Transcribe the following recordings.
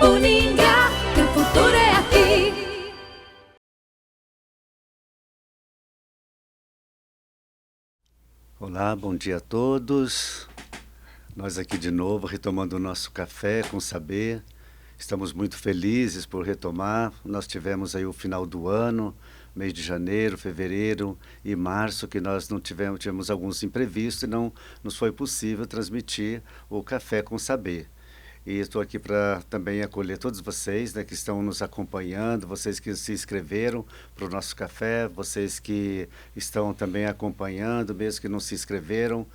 Uningá, que o futuro é aqui. Olá, bom dia a todos. Nós aqui de novo, retomando o nosso Café com Saber. Estamos muito felizes por retomar. Nós tivemos aí o final do ano, mês de janeiro, fevereiro e março, que nós não tivemos alguns imprevistos e não nos foi possível transmitir o Café com Saber. E estou aqui para também acolher todos vocês, né, que estão nos acompanhando, vocês que se inscreveram para o nosso café, vocês que estão também acompanhando, mesmo que não se inscreveram.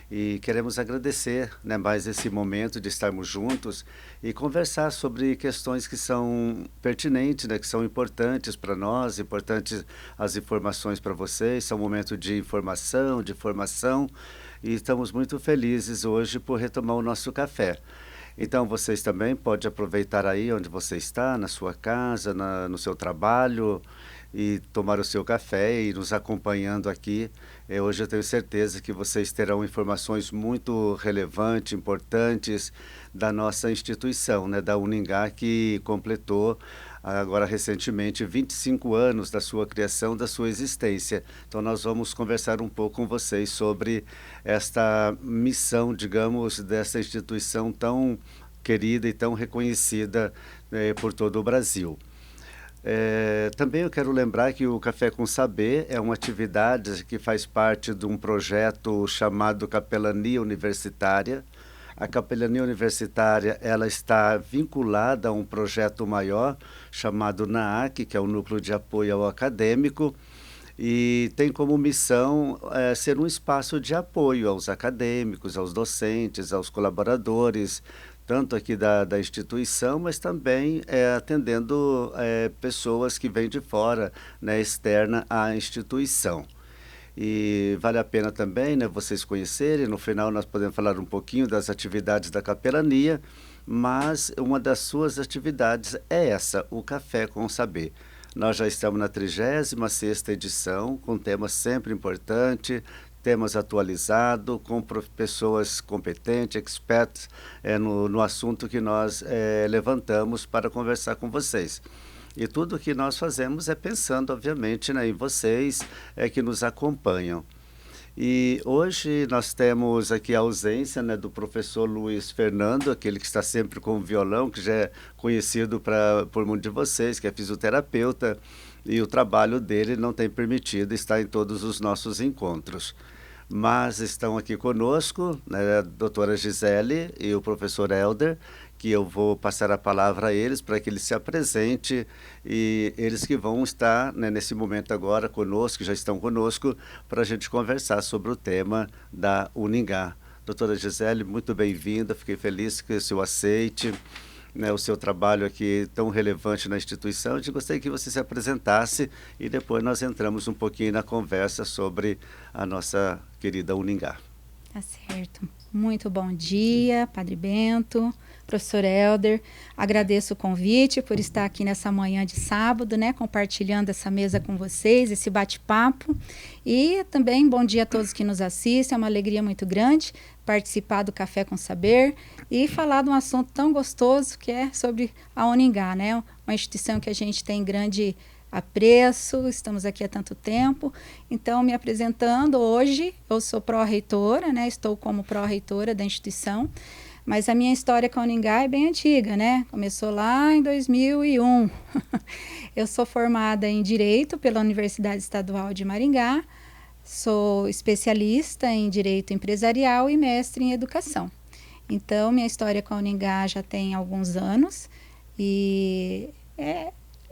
E queremos agradecer, né, mais esse momento de estarmos juntos e conversar sobre questões que são pertinentes, né, que são importantes para nós, importantes as informações para vocês. São um momento de informação, de formação, e estamos muito felizes hoje por retomar o nosso café. Então, vocês também podem aproveitar aí onde você está, na sua casa, no seu trabalho, e tomar o seu café e nos acompanhando aqui. Hoje eu tenho certeza que vocês terão informações muito relevantes, importantes da nossa instituição, né, da Uningá, que completou agora recentemente 25 anos da sua criação, da sua existência. Então nós vamos conversar um pouco com vocês sobre esta missão, digamos, dessa instituição tão querida e tão reconhecida por todo o Brasil. Também eu quero lembrar que o Café com Saber é uma atividade que faz parte de um projeto chamado Capelania Universitária. A Capelania Universitária ela está vinculada a um projeto maior chamado NAAC, que é o Núcleo de Apoio ao Acadêmico, e tem como missão ser um espaço de apoio aos acadêmicos, aos docentes, aos colaboradores, tanto aqui da instituição, mas também atendendo pessoas que vêm de fora, né, externa à instituição. E vale a pena também, né, vocês conhecerem. No final nós podemos falar um pouquinho das atividades da capelania, mas uma das suas atividades é essa, o Café com Saber. Nós já estamos na 36ª edição, com temas sempre importantes, temas atualizados, com pessoas competentes, experts no assunto que nós levantamos para conversar com vocês. E tudo o que nós fazemos é pensando, obviamente, né, em vocês que nos acompanham. E hoje nós temos aqui a ausência, né, do professor Luiz Fernando, aquele que está sempre com o violão, que já é conhecido por muitos de vocês, que é fisioterapeuta, e o trabalho dele não tem permitido estar em todos os nossos encontros. Mas estão aqui conosco, né, a doutora Gisele e o professor Helder, que eu vou passar a palavra a eles para que eles se apresentem, e eles que vão estar, né, nesse momento agora conosco, que já estão conosco, para a gente conversar sobre o tema da Uningá. Doutora Gisele, muito bem-vinda, fiquei feliz que o senhor aceite, né, o seu trabalho aqui tão relevante na instituição. Eu gostaria que você se apresentasse e depois nós entramos um pouquinho na conversa sobre a nossa querida Uningá. Tá certo. Muito bom dia, Padre Bento, professor Helder. Agradeço o convite por estar aqui nessa manhã de sábado, né, compartilhando essa mesa com vocês, esse bate-papo. E também bom dia a todos que nos assistem. É uma alegria muito grande participar do Café com Saber e falar de um assunto tão gostoso que é sobre a Uningá, né? Uma instituição que a gente tem grande apreço, estamos aqui há tanto tempo. Então, me apresentando hoje, eu sou pró-reitora, né? Estou como pró-reitora da instituição, mas a minha história com a Uningá é bem antiga, né? Começou lá em 2001. Eu sou formada em Direito pela Universidade Estadual de Maringá, sou especialista em Direito Empresarial e mestre em Educação. Então, minha história com a Uningá já tem alguns anos e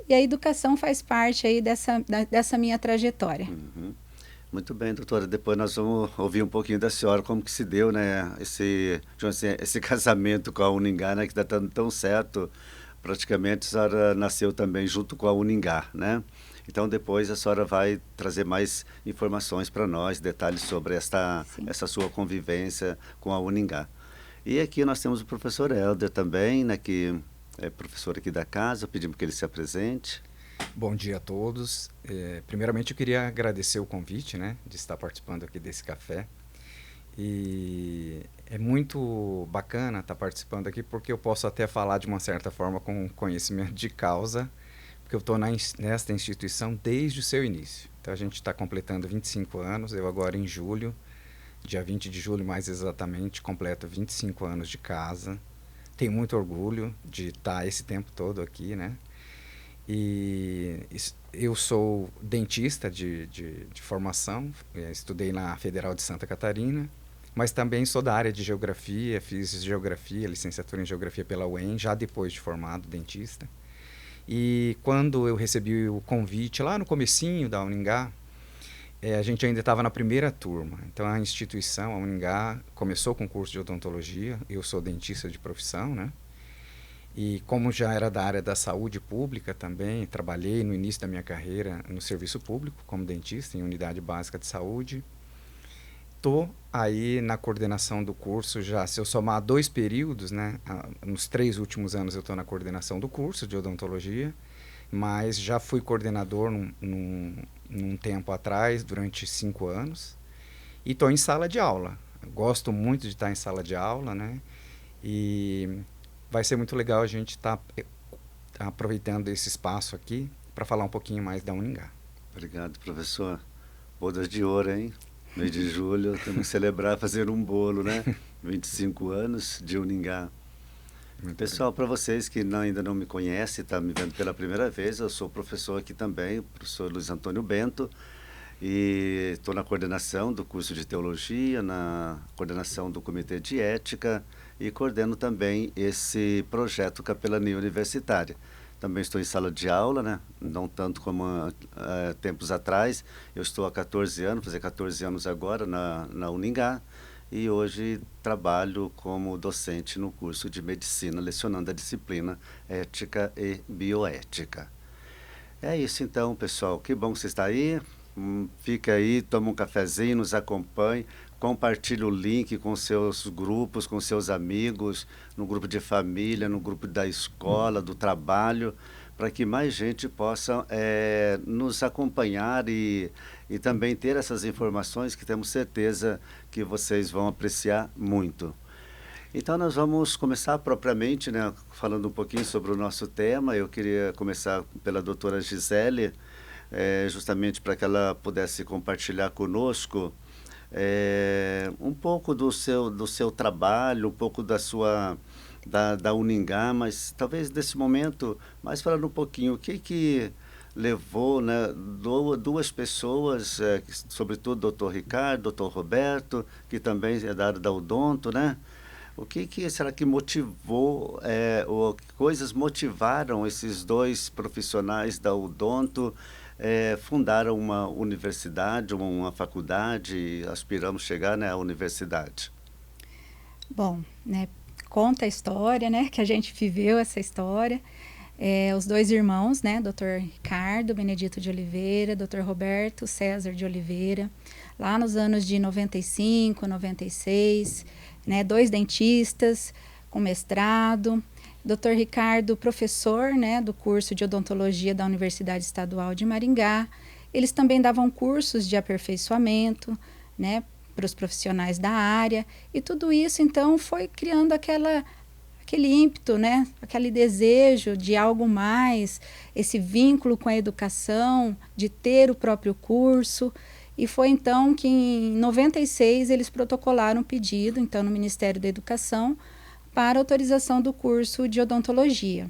a educação faz parte aí dessa minha trajetória. Uhum. Muito bem, doutora. Depois nós vamos ouvir um pouquinho da senhora, como que se deu, né, esse casamento com a Uningá, né, que está dando tão certo. Praticamente a senhora nasceu também junto com a Uningá, né? Então depois a senhora vai trazer mais informações para nós, detalhes sobre essa sua convivência com a Uningá. E aqui nós temos o professor Helder também, né, que é professor aqui da casa. Pedimos que ele se apresente. Bom dia a todos. Primeiramente eu queria agradecer o convite, né, de estar participando aqui desse café. E É muito bacana estar participando aqui, porque eu posso até falar de uma certa forma com conhecimento de causa, porque eu estou nesta instituição desde o seu início. Então a gente está completando 25 anos, eu agora em julho, dia 20 de julho mais exatamente, completo 25 anos de casa. Tenho muito orgulho de estar esse tempo todo aqui, né? E eu sou dentista de formação, estudei na Federal de Santa Catarina, mas também sou da área de geografia, fiz geografia, licenciatura em geografia pela UEM, já depois de formado dentista. E quando eu recebi o convite lá no comecinho da Uningá, a gente ainda estava na primeira turma. Então a instituição, a Uningá, começou com o curso de odontologia. Eu sou dentista de profissão, né? E como já era da área da saúde pública também, trabalhei no início da minha carreira no serviço público como dentista em unidade básica de saúde. Estou aí na coordenação do curso já, se eu somar 2 períodos, né? Nos 3 últimos anos eu estou na coordenação do curso de odontologia, mas já fui coordenador num tempo atrás, durante 5 anos, e estou em sala de aula. Gosto muito de estar em sala de aula, né? E vai ser muito legal a gente estar aproveitando esse espaço aqui para falar um pouquinho mais da Uningá. Obrigado, professor. Bodas de ouro, hein? Mês de julho, temos que celebrar, fazer um bolo, né? 25 anos de Uningá. Pessoal, para vocês que ainda não me conhecem, está me vendo pela primeira vez, eu sou professor aqui também, o professor Luiz Antônio Bento, e estou na coordenação do curso de teologia, na coordenação do comitê de ética e coordeno também esse projeto Capelania Universitária. Também estou em sala de aula, né? Não tanto como tempos atrás. Eu estou há 14 anos, fazer 14 anos agora na Uningá, e hoje trabalho como docente no curso de medicina, lecionando a disciplina ética e bioética. É isso então, pessoal. Que bom que você está aí. Fica aí, toma um cafezinho, nos acompanhe, compartilhe o link com seus grupos, com seus amigos, no grupo de família, no grupo da escola, do trabalho, para que mais gente possa nos acompanhar e também ter essas informações que temos certeza que vocês vão apreciar muito. Então nós vamos começar propriamente, né, falando um pouquinho sobre o nosso tema. Eu queria começar pela doutora Gisele, justamente para que ela pudesse compartilhar conosco um pouco do seu trabalho, um pouco da Uningá, mas talvez nesse momento, mais falando um pouquinho, o que levou, né, duas pessoas, sobretudo o doutor Ricardo, o doutor Roberto, que também é da área da odonto, né? O que será que motivou, ou que coisas motivaram esses 2 profissionais da odonto fundaram uma universidade, uma faculdade, e aspiramos chegar, né, à universidade? Bom, né, conta a história, né, que a gente viveu essa história. Os 2 irmãos, né, Dr. Ricardo Benedito de Oliveira, Dr. Roberto César de Oliveira, lá nos anos de 95, 96, né, 2 dentistas com mestrado. Dr. Ricardo, professor, né, do curso de odontologia da Universidade Estadual de Maringá. Eles também davam cursos de aperfeiçoamento, né, para os profissionais da área. E tudo isso, então, foi criando aquele ímpeto, né, aquele desejo de algo mais, esse vínculo com a educação, de ter o próprio curso. E foi, então, que em 96 eles protocolaram um pedido, então, no Ministério da Educação, para autorização do curso de odontologia.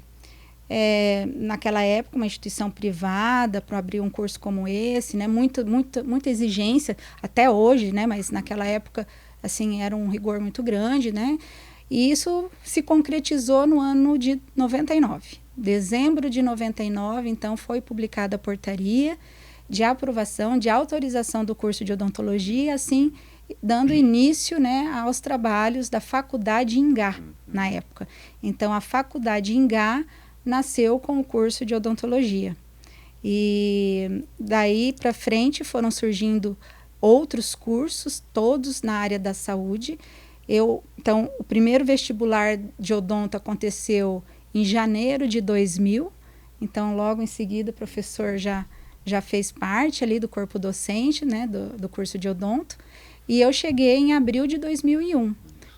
Naquela época, uma instituição privada, para abrir um curso como esse, né, muita exigência, até hoje, né, mas naquela época, assim, era um rigor muito grande, né, e isso se concretizou no ano de 99. Dezembro de 99, então, foi publicada a portaria de aprovação, de autorização do curso de odontologia, assim, dando início, né, aos trabalhos da Faculdade Ingá, na época. Então, a Faculdade Ingá nasceu com o curso de odontologia. E daí para frente foram surgindo outros cursos, todos na área da saúde. Então, o primeiro vestibular de odonto aconteceu em janeiro de 2000. Então, logo em seguida, o professor já fez parte ali do corpo docente, né, do curso de odonto. E eu cheguei em abril de 2001.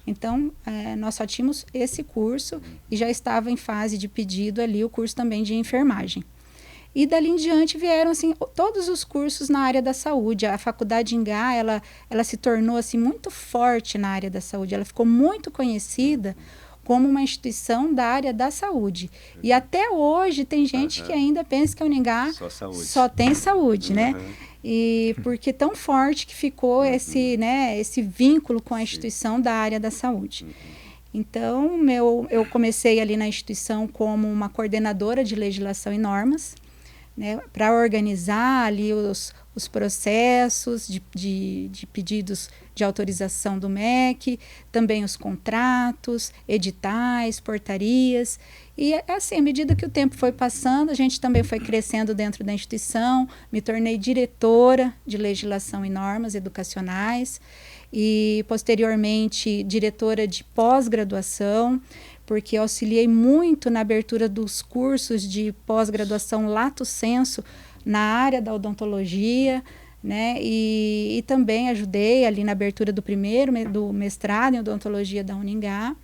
Então, nós só tínhamos esse curso e já estava em fase de pedido ali o curso também de enfermagem. E dali em diante vieram assim, todos os cursos na área da saúde. A Faculdade Ingá, ela se tornou assim, muito forte na área da saúde. Ela ficou muito conhecida como uma instituição da área da saúde. E até hoje tem gente que ainda pensa que a Uningá só tem saúde, né? E porque tão forte que ficou esse vínculo com a instituição da área da saúde. Então, eu comecei ali na instituição como uma coordenadora de legislação e normas, né, para organizar ali os processos de pedidos de autorização do MEC, também os contratos, editais, portarias. E assim, à medida que o tempo foi passando, a gente também foi crescendo dentro da instituição, me tornei diretora de legislação e normas educacionais e, posteriormente, diretora de pós-graduação, porque auxiliei muito na abertura dos cursos de pós-graduação lato sensu na área da odontologia, né? E também ajudei ali na abertura do mestrado em odontologia da Uningá.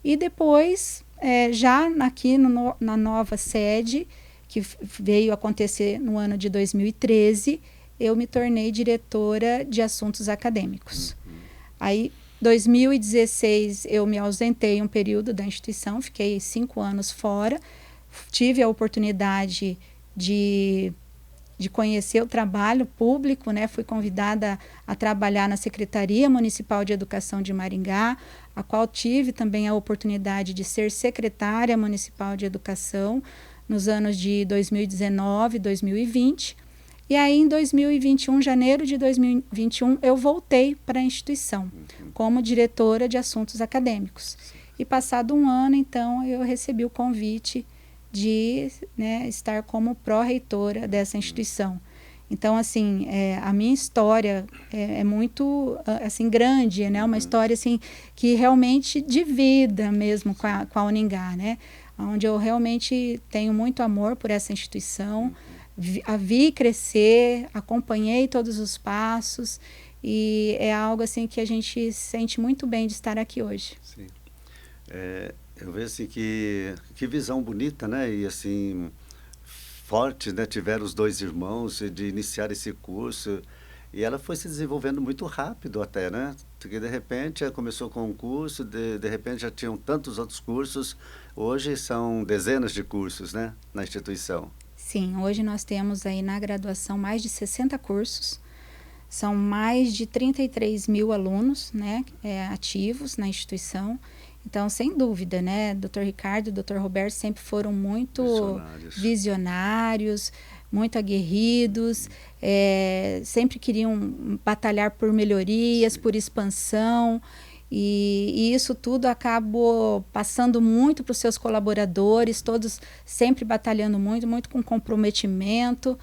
E depois, já aqui na nova sede, que veio acontecer no ano de 2013, eu me tornei diretora de assuntos acadêmicos. Aí, 2016, eu me ausentei um período da instituição, fiquei 5 anos fora, tive a oportunidade de conhecer o trabalho público, né? Fui convidada a trabalhar na Secretaria Municipal de Educação de Maringá, a qual tive também a oportunidade de ser secretária municipal de educação nos anos de 2019 e 2020. E aí, em 2021, janeiro de 2021, eu voltei para a instituição como diretora de assuntos acadêmicos. E passado um ano, então, eu recebi o convite de, né, estar como pró-reitora dessa instituição. Então, assim, a minha história é muito assim, grande, né? Uma história assim, que realmente de vida mesmo com a Uningá, né? Onde eu realmente tenho muito amor por essa instituição, a vi crescer, acompanhei todos os passos e é algo assim que a gente sente muito bem de estar aqui hoje. Sim. Eu vejo assim que visão bonita, né? E assim, forte, né? Tiveram os 2 irmãos de iniciar esse curso e ela foi se desenvolvendo muito rápido até, né? Porque de repente começou com um curso, de repente já tinham tantos outros cursos, hoje são dezenas de cursos, né? Na instituição. Sim, hoje nós temos aí na graduação mais de 60 cursos, são mais de 33 mil alunos, né, ativos na instituição. Então, sem dúvida, né, Dr. Ricardo e Dr. Roberto sempre foram muito visionários, muito aguerridos, sempre queriam batalhar por melhorias, por expansão. E isso tudo acabou passando muito para os seus colaboradores, todos sempre batalhando muito, muito com comprometimento.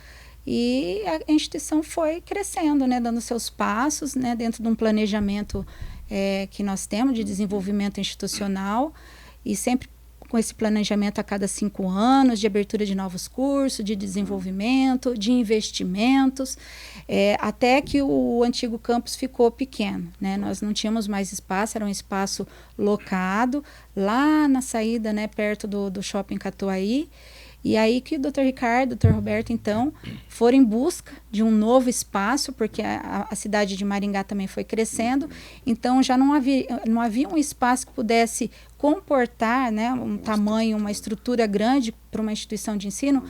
E a instituição foi crescendo, né, dando seus passos, né, dentro de um planejamento que nós temos de desenvolvimento institucional e sempre com esse planejamento a cada 5 anos, de abertura de novos cursos, de desenvolvimento, de investimentos, até que o antigo campus ficou pequeno, né? Nós não tínhamos mais espaço, era um espaço locado, lá na saída, né, perto do Shopping Catuaí. E aí que o Dr. Ricardo e o Dr. Roberto, então, foram em busca de um novo espaço, porque a cidade de Maringá também foi crescendo, então já não havia um espaço que pudesse comportar, né, um tamanho, uma estrutura grande para uma instituição de ensino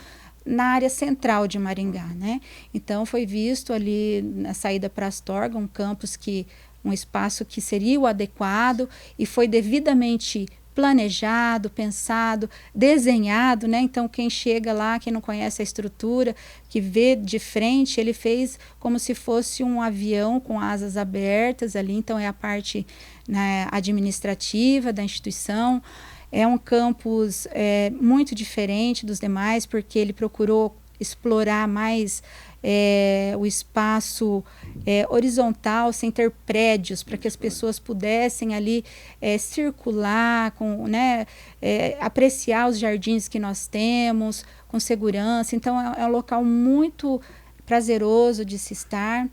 na área central de Maringá, né? Então foi visto ali na saída para Astorga, um espaço que seria o adequado e foi devidamente planejado, pensado, desenhado, né? Então quem chega lá, quem não conhece a estrutura, que vê de frente, ele fez como se fosse um avião com asas abertas ali, então é a parte, né, administrativa da instituição. É um campus muito diferente dos demais, porque ele procurou explorar mais o espaço horizontal, sem ter prédios, para que as pessoas pudessem ali circular, apreciar os jardins que nós temos, com segurança. Então, é um local muito prazeroso de se estar.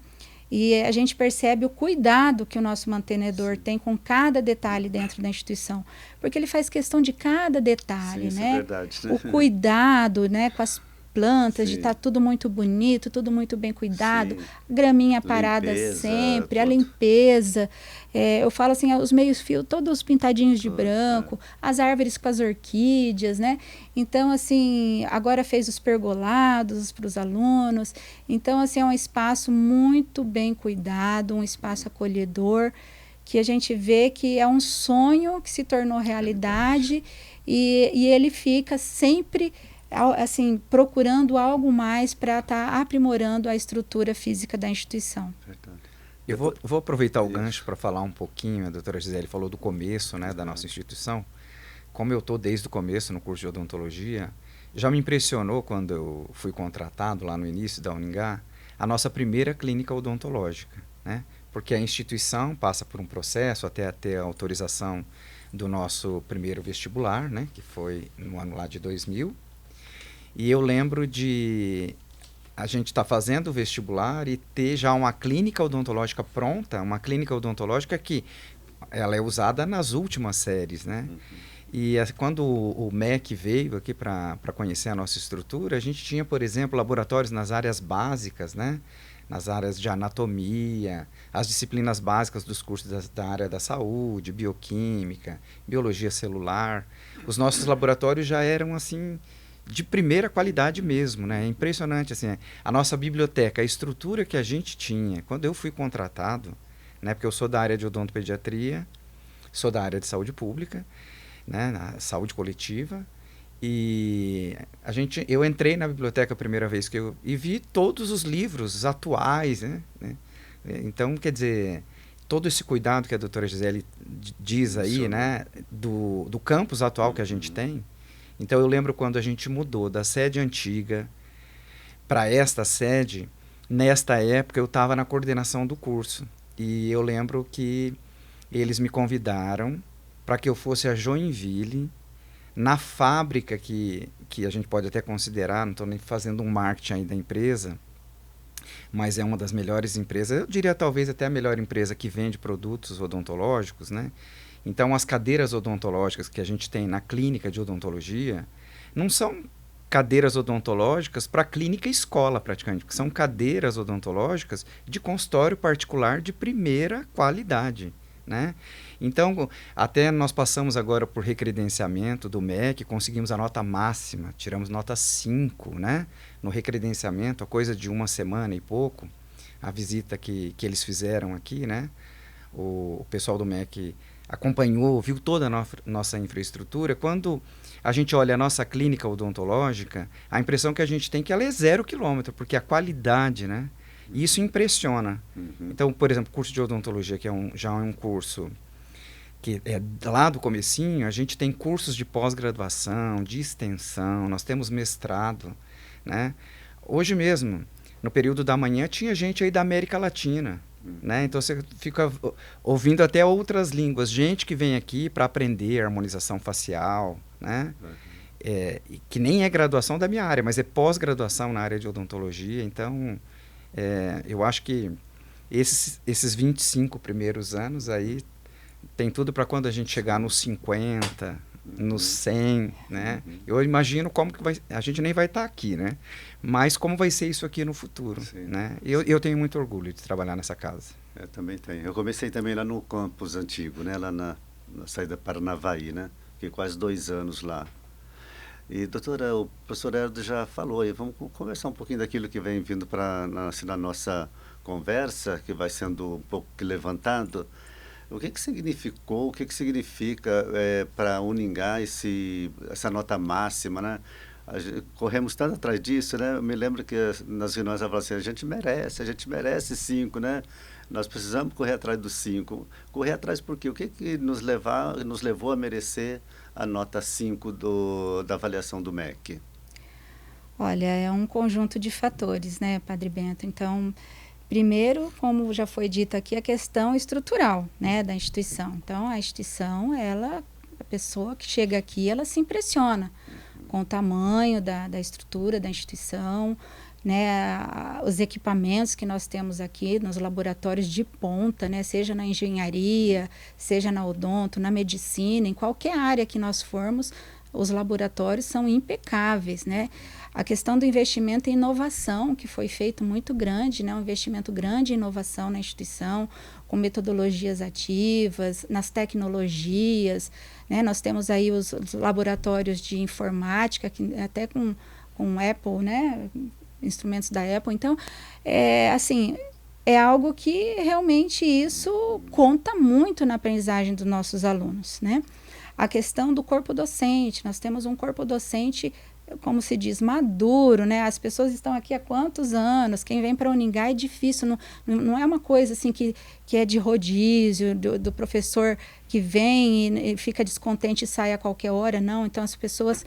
E a gente percebe o cuidado que o nosso mantenedor tem com cada detalhe dentro da instituição, porque ele faz questão de cada detalhe, Sim, né? isso é verdade. O cuidado, né, com as plantas, Sim. de estar tudo muito bonito, tudo muito bem cuidado, Sim. graminha parada Limpeza, sempre, a tudo. limpeza. Eu falo assim, os meios-fios, todos pintadinhos de Tudo, branco, as árvores com as orquídeas, né? Então, assim, agora fez os pergolados para os alunos. Então, assim, é um espaço muito bem cuidado, um espaço acolhedor, que a gente vê que é um sonho que se tornou realidade e ele fica sempre assim, procurando algo mais para estar aprimorando a estrutura física da instituição. Verdade. Eu vou aproveitar o Isso. gancho para falar um pouquinho, a doutora Gisele falou do começo, né, da nossa instituição. Como eu estou desde o começo no curso de odontologia, já me impressionou quando eu fui contratado lá no início da Uningá, a nossa primeira clínica odontológica, né? Porque a instituição passa por um processo até ter a autorização do nosso primeiro vestibular, né, que foi no ano lá de 2000. E eu lembro de a gente estar fazendo o vestibular e ter já uma clínica odontológica pronta, uma clínica odontológica que ela é usada nas últimas séries, né? E quando o MEC veio aqui para conhecer a nossa estrutura, a gente tinha, por exemplo, laboratórios nas áreas básicas, né? Nas áreas de anatomia, as disciplinas básicas dos cursos da área da saúde, bioquímica, biologia celular. Os nossos laboratórios já eram, assim, de primeira qualidade mesmo, né? É impressionante, assim, a nossa biblioteca, a estrutura que a gente tinha, quando eu fui contratado, né? Porque eu sou da área de odontopediatria, sou da área de saúde pública, né? Na saúde coletiva, e eu entrei na biblioteca a primeira vez e vi todos os livros atuais, né? Então, quer dizer, todo esse cuidado que a doutora Gisele diz aí, Isso, né? Do campus atual que a gente tem. Então, eu lembro quando a gente mudou da sede antiga para esta sede, nesta época eu estava na coordenação do curso. E eu lembro que eles me convidaram para que eu fosse a Joinville, na fábrica que a gente pode até considerar, não estou nem fazendo um marketing aí da empresa, mas é uma das melhores empresas, eu diria talvez até a melhor empresa que vende produtos odontológicos, né? Então, as cadeiras odontológicas que a gente tem na clínica de odontologia não são cadeiras odontológicas para clínica e escola, praticamente, porque são cadeiras odontológicas de consultório particular de primeira qualidade, né? Então, até nós passamos agora por recredenciamento do MEC, conseguimos a nota máxima, tiramos nota 5, né? No recredenciamento, a coisa de uma semana e pouco, a visita que eles fizeram aqui, né? O pessoal do MEC acompanhou, viu toda a nossa infraestrutura. Quando a gente olha a nossa clínica odontológica, a impressão que a gente tem é que ela é 0 quilômetro, porque a qualidade, né? E isso impressiona. Então, por exemplo, o curso de odontologia, que já é um curso que é lá do comecinho, a gente tem cursos de pós-graduação, de extensão, nós temos mestrado, né? Hoje mesmo, no período da manhã, tinha gente aí da América Latina, né? Então você fica ouvindo até outras línguas, gente que vem aqui para aprender harmonização facial, né? Que nem é graduação da minha área, mas é pós-graduação na área de odontologia. Então, eu acho que esses 25 primeiros anos aí tem tudo para quando a gente chegar nos 50, nos 100, né? Eu imagino como que a gente nem vai estar aqui, né? Mas como vai ser isso aqui no futuro, né? Eu tenho muito orgulho de trabalhar nessa casa. Eu também tenho. Eu comecei também lá no campus antigo, né? Lá na saída Paranavaí, né? Fiquei quase 2 anos lá. E, doutora, o professor Herdo já falou, e vamos conversar um pouquinho daquilo que vem vindo assim, na nossa conversa, que vai sendo um pouco levantado. O que significou, o que significa para a Uningá essa nota máxima, né? Corremos tanto atrás disso, né? Eu me lembro que nas reuniões ela falou assim, a gente merece 5, né? Nós precisamos correr atrás dos 5. Correr atrás por quê? O que nos levou a merecer a nota 5 da avaliação do MEC? Olha, é um conjunto de fatores, né, Padre Bento? Então, primeiro, como já foi dito aqui, a questão estrutural, né, da instituição. Então, a instituição, a pessoa que chega aqui, ela se impressiona com o tamanho da estrutura da instituição, né, os equipamentos que nós temos aqui nos laboratórios de ponta, né, seja na engenharia, seja na odonto, na medicina, em qualquer área que nós formos, os laboratórios são impecáveis, né? A questão do investimento em inovação, que foi feito muito grande, né? Um investimento grande em inovação na instituição, com metodologias ativas, nas tecnologias, né? Nós temos aí os laboratórios de informática, que até com Apple, né? Instrumentos da Apple. Então, assim, é algo que realmente isso conta muito na aprendizagem dos nossos alunos, né? A questão do corpo docente, nós temos um corpo docente, como se diz, maduro, né? As pessoas estão aqui há quantos anos? Quem vem para Uningá é difícil, não é uma coisa assim que é de rodízio, do professor que vem e fica descontente e sai a qualquer hora, não. Então, as pessoas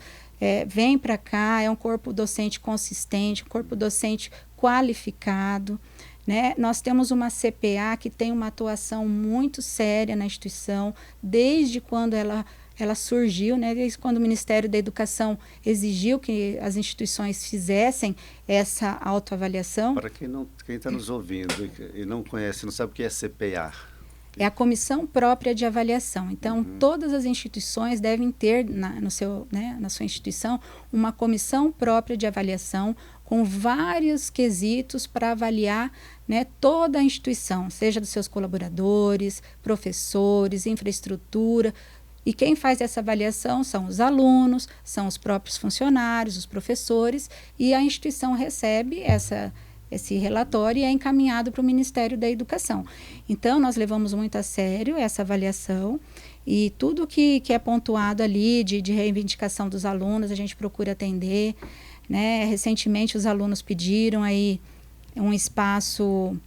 vêm para cá, é um corpo docente consistente, um corpo docente qualificado, né? Nós temos uma CPA que tem uma atuação muito séria na instituição, desde quando ela surgiu, né? Desde quando o Ministério da Educação exigiu que as instituições fizessem essa autoavaliação. Para quem está nos ouvindo e não conhece, não sabe o que é CPA. É a Comissão Própria de Avaliação. Então, todas as instituições devem ter na sua instituição uma comissão própria de avaliação com vários quesitos para avaliar, né, toda a instituição, seja dos seus colaboradores, professores, infraestrutura. E quem faz essa avaliação são os alunos, são os próprios funcionários, os professores, e a instituição recebe esse relatório e é encaminhado para o Ministério da Educação. Então, nós levamos muito a sério essa avaliação e tudo que é pontuado ali de reivindicação dos alunos, a gente procura atender, né? Recentemente, os alunos pediram aí um espaço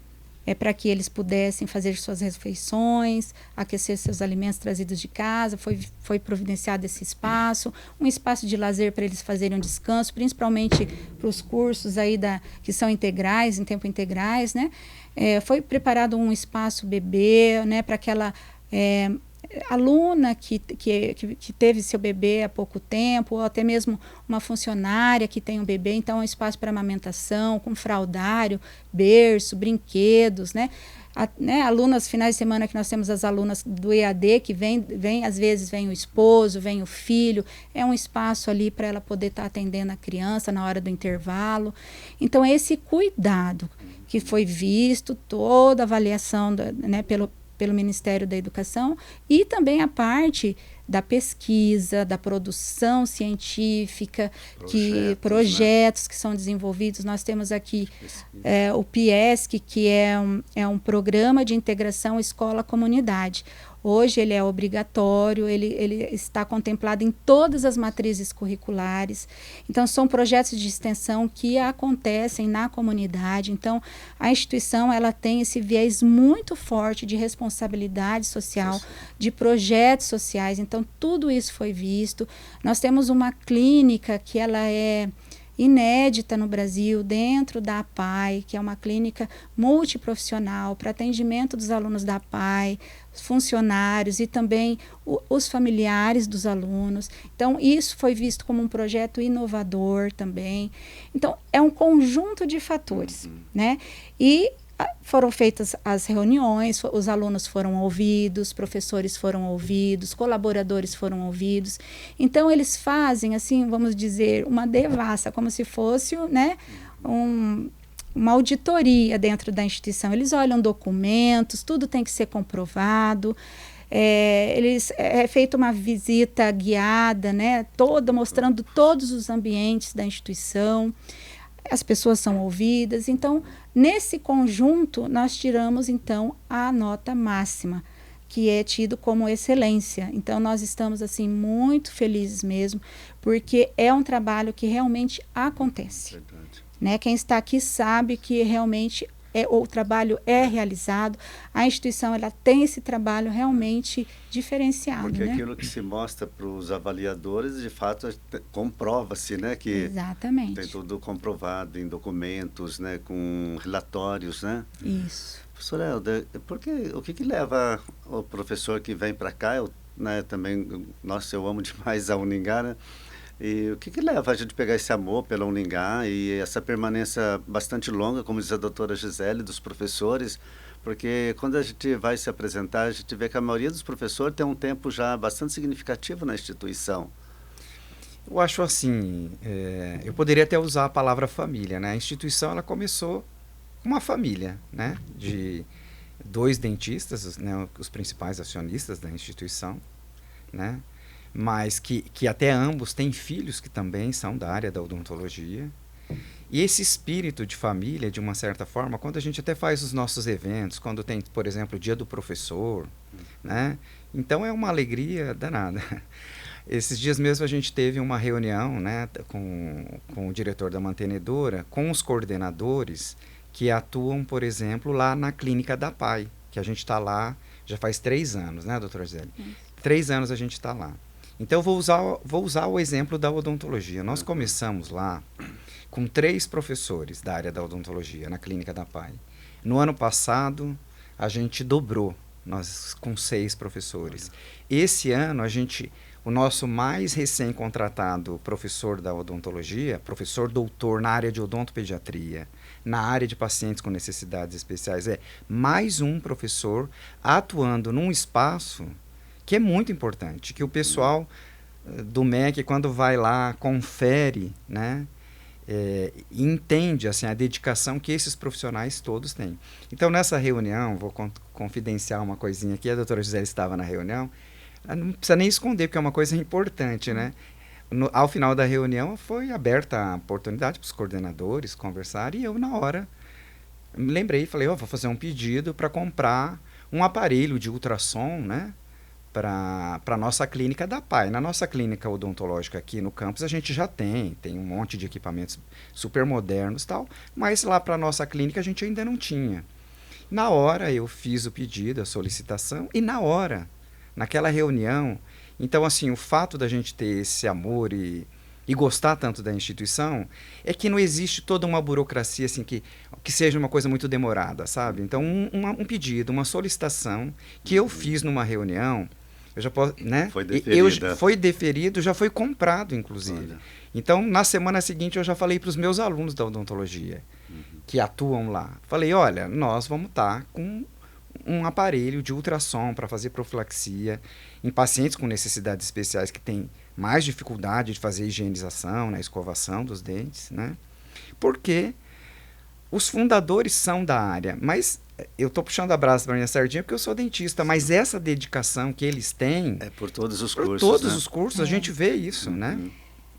para que eles pudessem fazer suas refeições, aquecer seus alimentos trazidos de casa, foi providenciado esse espaço, um espaço de lazer para eles fazerem um descanso, principalmente para os cursos aí que são integrais, em tempo integrais, né? Foi preparado um espaço bebê, né, para aquela aluna que teve seu bebê há pouco tempo, ou até mesmo uma funcionária que tem um bebê, então é um espaço para amamentação, com fraldário, berço, brinquedos, né? Alunas, finais de semana que nós temos as alunas do EAD, que às vezes vem o esposo, vem o filho, é um espaço ali para ela poder estar atendendo a criança na hora do intervalo. Então, esse cuidado que foi visto, toda a avaliação né, pelo Ministério da Educação e também a parte da pesquisa, da produção científica, projetos que são desenvolvidos. Nós temos aqui o PIESC, que é um programa de integração escola-comunidade. Hoje ele é obrigatório, ele está contemplado em todas as matrizes curriculares. Então, são projetos de extensão que acontecem na comunidade. Então, a instituição ela tem esse viés muito forte de responsabilidade social, de projetos sociais. Então, tudo isso foi visto. Nós temos uma clínica que ela é inédita no Brasil, dentro da APAE, que é uma clínica multiprofissional para atendimento dos alunos da APAE, funcionários e também os familiares dos alunos. Então, isso foi visto como um projeto inovador também. Então, é um conjunto de fatores, né? E foram feitas as reuniões, os alunos foram ouvidos, professores foram ouvidos, colaboradores foram ouvidos. Então, eles fazem, assim, vamos dizer, uma devassa, como se fosse, né, uma auditoria dentro da instituição. Eles olham documentos, tudo tem que ser comprovado. É feita uma visita guiada, né, mostrando todos os ambientes da instituição. As pessoas são ouvidas. Então, nesse conjunto, nós tiramos, então, a nota máxima, que é tido como excelência. Então, nós estamos, assim, muito felizes mesmo, porque é um trabalho que realmente acontece. Né? Quem está aqui sabe que realmente o trabalho é realizado, a instituição ela tem esse trabalho realmente diferenciado. Porque né? Aquilo que se mostra para os avaliadores, de fato, comprova-se, né? Que exatamente. Tem tudo comprovado em documentos, né? Com relatórios, né? Isso. Professor Helder, o que leva o professor que vem para cá, né, também, nossa, eu amo demais a Uningá, né? E o que que leva a gente a pegar esse amor pela Uningá e essa permanência bastante longa, como diz a doutora Gisele, dos professores? Porque quando a gente vai se apresentar, a gente vê que a maioria dos professores tem um tempo já bastante significativo na instituição. Eu acho assim, eu poderia até usar a palavra família, né? A instituição, ela começou com uma família, né? De 2 dentistas, né? Os principais acionistas da instituição, né? Mas que até ambos têm filhos que também são da área da odontologia. E esse espírito de família, de uma certa forma, quando a gente até faz os nossos eventos, quando tem, por exemplo, o Dia do Professor, né? Então é uma alegria danada. Esses dias mesmo a gente teve uma reunião, né, com o diretor da mantenedora, com os coordenadores que atuam, por exemplo, lá na clínica da PAI, que a gente está lá já faz 3 anos, né, doutora Gisele? 3 anos a gente está lá. Então, vou usar o exemplo da odontologia. Nós começamos lá com 3 professores da área da odontologia, na clínica da PAI. No ano passado, a gente dobrou, nós com 6 professores. Esse ano, o nosso mais recém-contratado professor da odontologia, professor doutor na área de odontopediatria, na área de pacientes com necessidades especiais, é mais um professor atuando num espaço que é muito importante, que o pessoal do MEC, quando vai lá, confere, né, entende assim, a dedicação que esses profissionais todos têm. Então, nessa reunião, vou confidenciar uma coisinha aqui, a doutora Gisele estava na reunião, não precisa nem esconder, porque é uma coisa importante, né? Ao final da reunião, foi aberta a oportunidade para os coordenadores conversarem, e eu, na hora, me lembrei e falei, vou fazer um pedido para comprar um aparelho de ultrassom, né? Para a nossa clínica da PAI. Na nossa clínica odontológica aqui no campus, a gente já tem um monte de equipamentos super modernos e tal, mas lá para a nossa clínica a gente ainda não tinha. Na hora eu fiz o pedido, a solicitação, e na hora, naquela reunião, então assim, o fato da gente ter esse amor e gostar tanto da instituição, é que não existe toda uma burocracia assim que seja uma coisa muito demorada, sabe? Então, um pedido, uma solicitação que eu fiz numa reunião, eu já posso, né? Foi deferido, já foi comprado, inclusive. Olha. Então, na semana seguinte, eu já falei para os meus alunos da odontologia, que atuam lá. Falei, olha, nós vamos estar com um aparelho de ultrassom para fazer profilaxia em pacientes com necessidades especiais que têm mais dificuldade de fazer higienização, né, escovação dos dentes, né? Porque os fundadores são da área, mas eu estou puxando a brasa para minha sardinha porque eu sou dentista, mas essa dedicação que eles têm... É por todos os cursos, todos né? os cursos, a gente vê isso, né?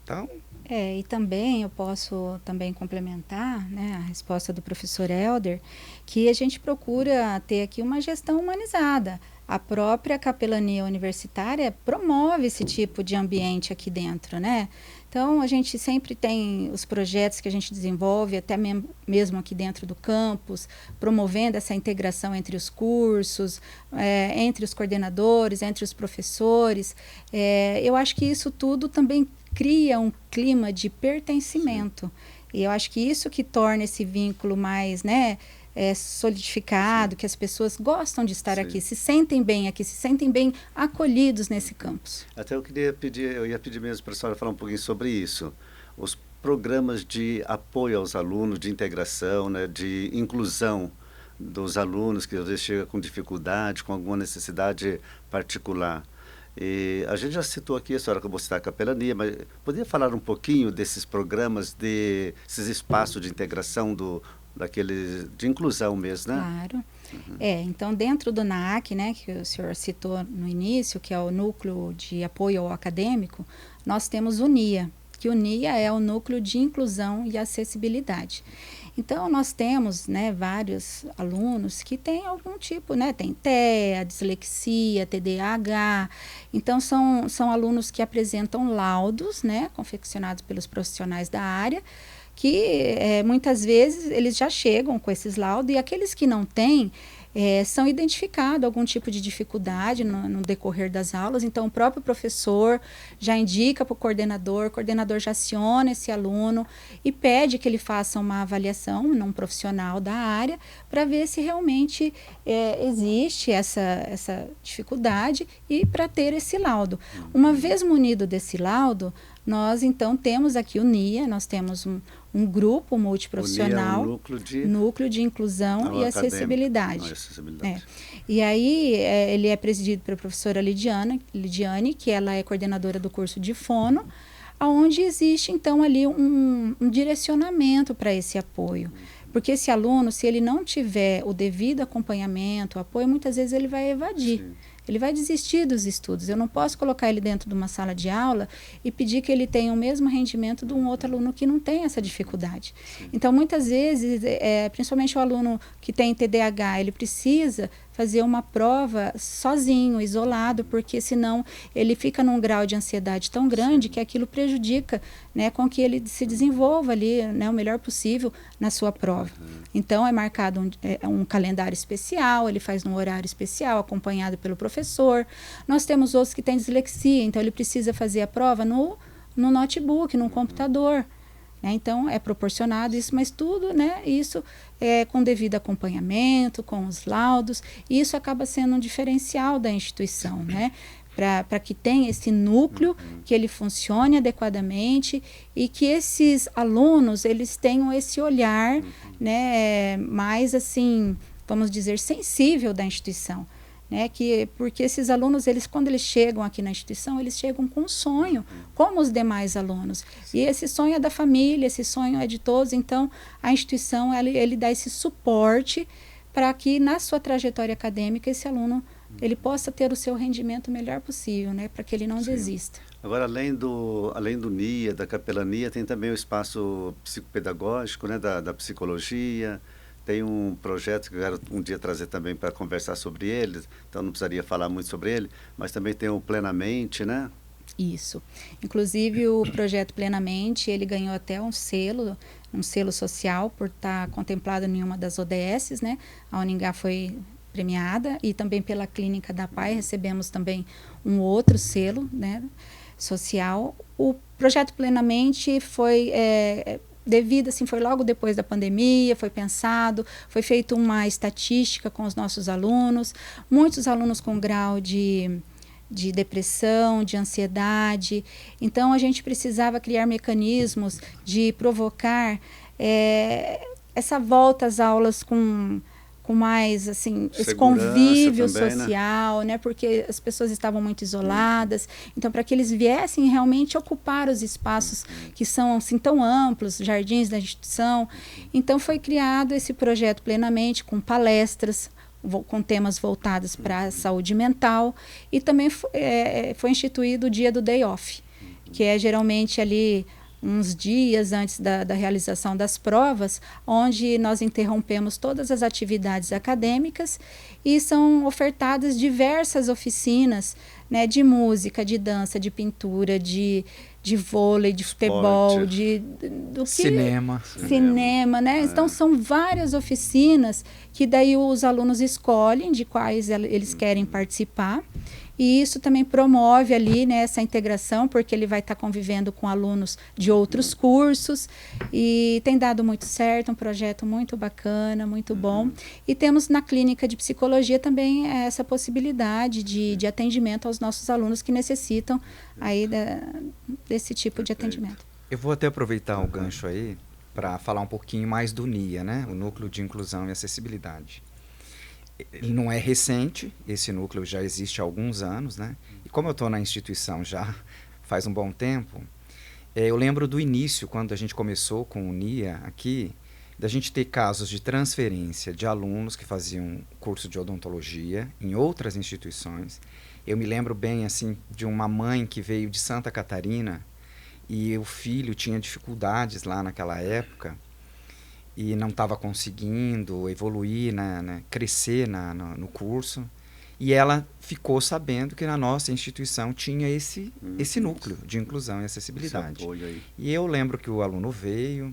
Então... E também eu posso também complementar, né, a resposta do professor Helder, que a gente procura ter aqui uma gestão humanizada. A própria capelania universitária promove esse tipo de ambiente aqui dentro, né? Então, a gente sempre tem os projetos que a gente desenvolve, até mesmo aqui dentro do campus, promovendo essa integração entre os cursos, entre os coordenadores, entre os professores. Eu acho que isso tudo também cria um clima de pertencimento. E eu acho que isso que torna esse vínculo mais, né, solidificado, que as pessoas gostam de estar aqui, se sentem bem aqui, se sentem bem acolhidos nesse campus. Até eu ia pedir mesmo para a senhora falar um pouquinho sobre isso. Os programas de apoio aos alunos, de integração, né, de inclusão dos alunos que às vezes chegam com dificuldade, com alguma necessidade particular. E a gente já citou aqui, a senhora acabou de citar a capelania, mas poderia falar um pouquinho desses programas, desses espaços de integração de inclusão mesmo, né? Claro. Então, dentro do NAAC, né, que o senhor citou no início, que é o Núcleo de Apoio ao Acadêmico, nós temos o NIA, que o NIA é o Núcleo de Inclusão e Acessibilidade. Então, nós temos, né, vários alunos que têm algum tipo, né, tem TEA, dislexia, TDAH. Então, são alunos que apresentam laudos, né, confeccionados pelos profissionais da área, que muitas vezes eles já chegam com esses laudos, e aqueles que não têm, são identificados algum tipo de dificuldade no decorrer das aulas. Então, o próprio professor já indica para o coordenador já aciona esse aluno e pede que ele faça uma avaliação num profissional da área para ver se realmente existe essa dificuldade e para ter esse laudo. Uma vez munido desse laudo, nós então temos aqui o NIA, nós temos um grupo multiprofissional, o NIA é núcleo de inclusão e acessibilidade. E aí ele é presidido pela professora Lidiane, que ela é coordenadora do curso de fono, onde existe então ali um direcionamento para esse apoio. Porque esse aluno, se ele não tiver o devido acompanhamento, apoio, muitas vezes ele vai evadir. Sim. Ele vai desistir dos estudos. Eu não posso colocar ele dentro de uma sala de aula e pedir que ele tenha o mesmo rendimento de um outro aluno que não tem essa dificuldade. Sim. Então, muitas vezes, principalmente o aluno que tem TDAH, ele precisa fazer uma prova sozinho, isolado, porque senão ele fica num grau de ansiedade tão grande que aquilo prejudica, né, com que ele se desenvolva ali, né, o melhor possível na sua prova. Então, é marcado um calendário especial, ele faz num horário especial, acompanhado pelo professor. Nós temos outros que têm dislexia, então ele precisa fazer a prova no notebook, no computador. Então, é proporcionado isso, mas tudo, né, isso é com devido acompanhamento, com os laudos, e isso acaba sendo um diferencial da instituição, né, para que tenha esse núcleo, que ele funcione adequadamente e que esses alunos, eles tenham esse olhar, né, mais assim, vamos dizer, sensível da instituição. Né, porque esses alunos, quando eles chegam aqui na instituição, eles chegam com um sonho, como os demais alunos. E esse sonho é da família, esse sonho é de todos. Então, a instituição, ele dá esse suporte para que, na sua trajetória acadêmica, esse aluno ele possa ter o seu rendimento melhor possível, né, para que ele não desista. Agora, além do NIA, da capelania, tem também o espaço psicopedagógico, né, da psicologia. Tem um projeto que eu quero um dia trazer também para conversar sobre ele, então não precisaria falar muito sobre ele, mas também tem o Plenamente, né? Isso. Inclusive, o projeto Plenamente, ele ganhou até um selo social por estar contemplado em uma das ODSs, né? A Uningá foi premiada e também pela Clínica da PAI recebemos também um outro selo, né, social. O projeto Plenamente foi... devido, assim, foi logo depois da pandemia, foi pensado, foi feita uma estatística com os nossos alunos, muitos alunos com grau de depressão, de ansiedade. Então, a gente precisava criar mecanismos de provocar essa volta às aulas com mais, assim, esse convívio também, social, né? Porque as pessoas estavam muito isoladas. Então, para que eles viessem realmente ocupar os espaços que são, assim, tão amplos, jardins da instituição. Então, foi criado esse projeto Plenamente, com palestras, com temas voltados para a saúde mental. E também foi instituído o dia do Day Off, que é geralmente ali uns dias antes da realização das provas, onde nós interrompemos todas as atividades acadêmicas e são ofertadas diversas oficinas, né, de música, de dança, de pintura, de vôlei, de futebol, cinema, né? Então, são várias oficinas que daí os alunos escolhem de quais eles querem participar. E isso também promove ali, né, essa integração, porque ele vai estar convivendo com alunos de outros cursos e tem dado muito certo, um projeto muito bacana, muito bom. E temos na clínica de psicologia também essa possibilidade de atendimento aos nossos alunos que necessitam aí desse tipo de atendimento. Eu vou até aproveitar o gancho aí para falar um pouquinho mais do NIA, né, o Núcleo de Inclusão e Acessibilidade. Ele não é recente, esse núcleo já existe há alguns anos, né? E como eu estou na instituição já faz um bom tempo, eu lembro do início, quando a gente começou com o NIA aqui, da gente ter casos de transferência de alunos que faziam curso de odontologia em outras instituições. Eu me lembro bem, assim, de uma mãe que veio de Santa Catarina e o filho tinha dificuldades lá naquela época, e não estava conseguindo evoluir, crescer no curso. E ela ficou sabendo que na nossa instituição tinha esse núcleo de inclusão e acessibilidade. Esse apoio aí. E eu lembro que o aluno veio,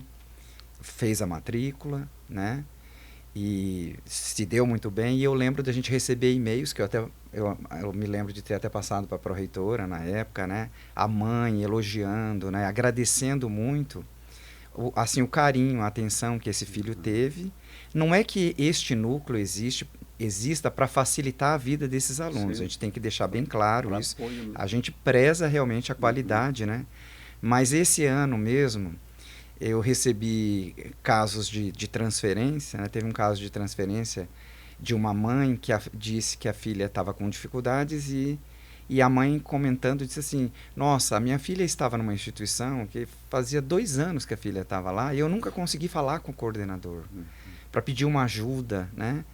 fez a matrícula, né? E se deu muito bem. E eu lembro da gente receber e-mails, que eu me lembro de ter até passado para a pró-reitora na época, né? A mãe elogiando, né? Agradecendo muito o carinho, a atenção que esse filho teve. Não é que este núcleo exista para facilitar a vida desses alunos. Sim. A gente tem que deixar bem claro isso. A gente preza realmente a qualidade, né, Mas esse ano mesmo, eu recebi casos de transferência, né? Teve um caso de transferência de uma mãe que disse que a filha estava com dificuldades e a mãe comentando disse assim, nossa, a minha filha estava numa instituição que fazia 2 anos que a filha estava lá e eu nunca consegui falar com o coordenador para pedir uma ajuda, né?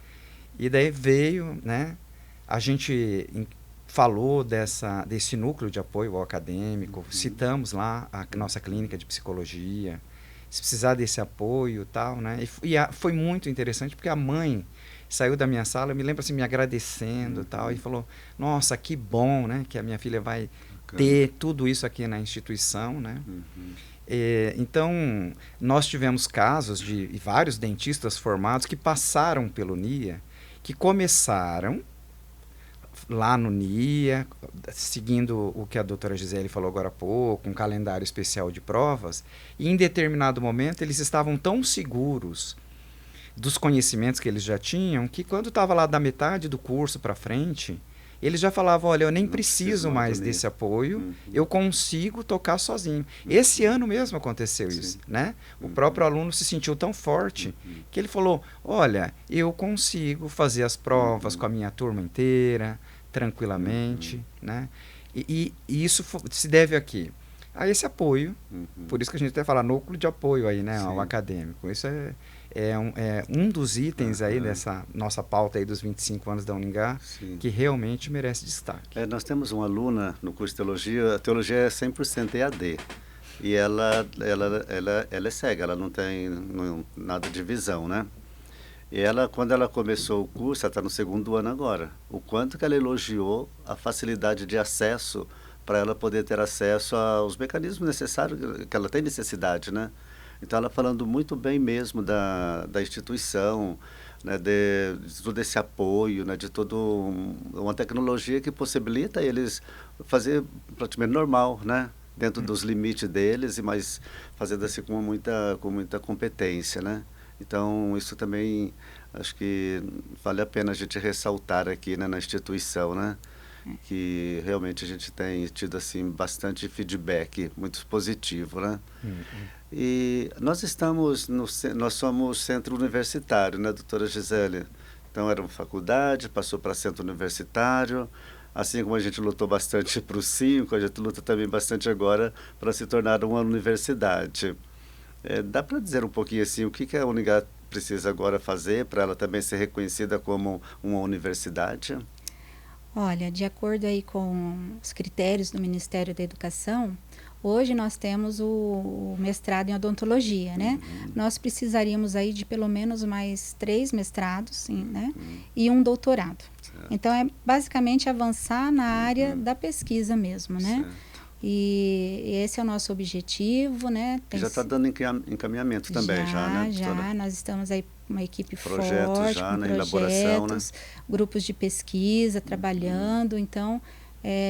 E daí veio, né? A gente falou desse núcleo de apoio ao acadêmico, citamos lá a nossa clínica de psicologia, se precisar desse apoio e tal, né? Foi muito interessante porque a mãe saiu da minha sala, eu me lembro assim, me agradecendo e tal, e falou, nossa, que bom, né? Que a minha filha vai ter tudo isso aqui na instituição, né? Então, nós tivemos casos de vários dentistas formados que passaram pelo NIA, que começaram lá no NIA, seguindo o que a doutora Gisele falou agora há pouco, um calendário especial de provas, e em determinado momento eles estavam tão seguros dos conhecimentos que eles já tinham, que quando estava lá da metade do curso para frente, eles já falavam, olha, eu nem preciso mais desse apoio, eu consigo tocar sozinho. Esse ano mesmo aconteceu isso, né? O próprio aluno se sentiu tão forte que ele falou, olha, eu consigo fazer as provas com a minha turma inteira, tranquilamente, né? E isso se deve aqui a esse apoio, por isso que a gente até fala núcleo de apoio aí, né, ao acadêmico. Isso é um dos itens aí dessa nossa pauta aí dos 25 anos da Uningá, que realmente merece destaque. Nós temos uma aluna no curso de teologia, a teologia é 100% EAD, e ela é cega, ela não tem nada de visão, né? E ela, quando ela começou o curso, ela está no 2º ano agora, o quanto que ela elogiou a facilidade de acesso para ela poder ter acesso aos mecanismos necessários, que ela tem necessidade, né? Então, ela falando muito bem mesmo da instituição, né, de todo esse apoio, né, de toda uma tecnologia que possibilita eles fazer praticamente normal, né, dentro dos limites deles, mas fazendo assim com muita competência, né? Então, isso também acho que vale a pena a gente ressaltar aqui, né, na instituição, né? Que realmente a gente tem tido assim bastante feedback muito positivo, né? E nós somos centro universitário, né, doutora Gisele? Então era uma faculdade, passou para centro universitário, assim como a gente lutou bastante para o 5, a gente luta também bastante agora para se tornar uma universidade. Dá para dizer um pouquinho assim, o que a Uningá precisa agora fazer para ela também ser reconhecida como uma universidade? Olha, de acordo aí com os critérios do Ministério da Educação, hoje nós temos o mestrado em odontologia, né? Nós precisaríamos aí de pelo menos mais 3 mestrados, sim, né? E um doutorado. Então, é basicamente avançar na área da pesquisa mesmo, né? E esse é o nosso objetivo, né? Já está dando encaminhamento também, né? Já, nós estamos aí com uma equipe projetos forte, já, com na projetos, elaboração, né? Grupos de pesquisa trabalhando, então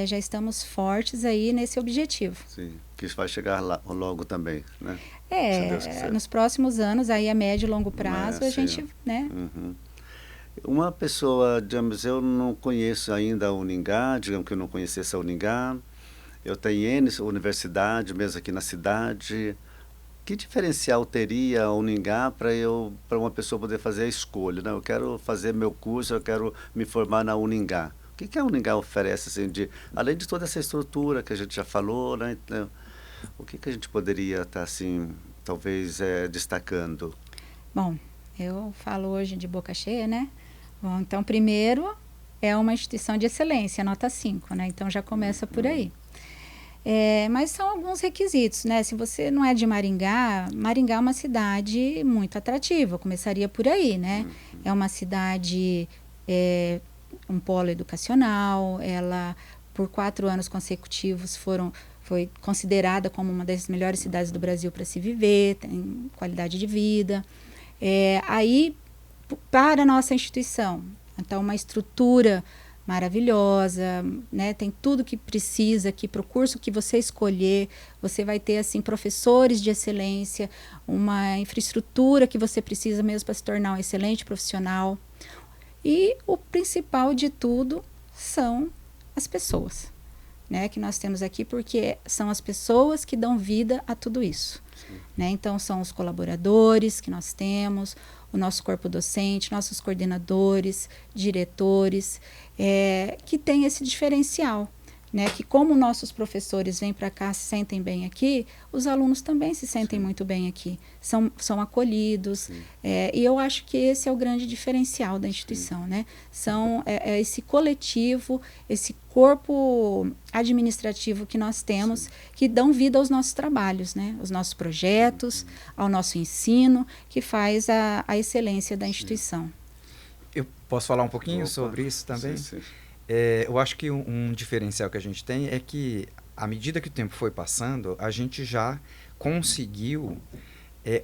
já estamos fortes aí nesse objetivo. Sim, que isso vai chegar lá, logo também, né? Nos próximos anos, aí a médio e longo prazo, a gente, né? Uma pessoa, digamos, eu não conheço ainda a Uningá, digamos que eu não conhecesse a Uningá, eu tenho N universidade, mesmo aqui na cidade. Que diferencial teria a Uningá para uma pessoa poder fazer a escolha, né? Eu quero fazer meu curso, eu quero me formar na Uningá. O que a Uningá oferece, assim, além de toda essa estrutura que a gente já falou, né? Então, o que a gente poderia estar, assim, talvez destacando? Bom, eu falo hoje de boca cheia, né? Bom, então, primeiro, é uma instituição de excelência, nota 5, né? Então, já começa por aí. Mas são alguns requisitos, né? Se você não é de Maringá, Maringá é uma cidade muito atrativa, eu começaria por aí, né? É uma cidade, um polo educacional, ela, por 4 anos consecutivos, foi considerada como uma das melhores cidades do Brasil para se viver, tem qualidade de vida. Aí, para a nossa instituição, então, uma estrutura maravilhosa, né? Tem tudo que precisa aqui para o curso que você escolher. Você vai ter assim professores de excelência, uma infraestrutura que você precisa mesmo para se tornar um excelente profissional. E o principal de tudo são as pessoas. né, que nós temos aqui, porque são as pessoas que dão vida a tudo isso. Né? Então, são os colaboradores que nós temos, o nosso corpo docente, nossos coordenadores, diretores, que tem esse diferencial. Né, que como nossos professores vêm para cá, se sentem bem aqui, os alunos também se sentem muito bem aqui, são acolhidos, e eu acho que esse é o grande diferencial da instituição, né? É esse coletivo, esse corpo administrativo que nós temos, que dão vida aos nossos trabalhos, né? Os nossos projetos, ao nosso ensino, que faz a excelência da instituição. Eu posso falar um pouquinho sobre isso também? Sim. Eu acho que um diferencial que a gente tem é que, à medida que o tempo foi passando, a gente já conseguiu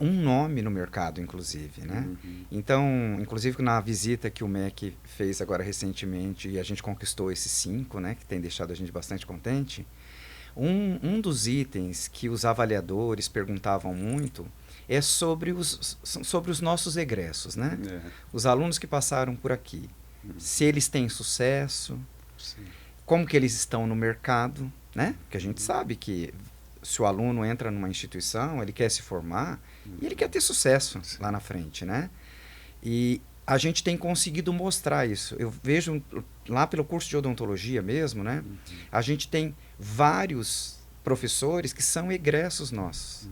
um nome no mercado, inclusive, né? Então, inclusive na visita que o MEC fez agora recentemente, e a gente conquistou esses 5, né, que tem deixado a gente bastante contente, um dos itens que os avaliadores perguntavam muito é sobre os nossos egressos, né? Os alunos que passaram por aqui. Se eles têm sucesso, como que eles estão no mercado, né? Porque a gente sabe que se o aluno entra numa instituição, ele quer se formar e ele quer ter sucesso lá na frente, né? E a gente tem conseguido mostrar isso. Eu vejo lá pelo curso de odontologia mesmo, né? A gente tem vários professores que são egressos nossos.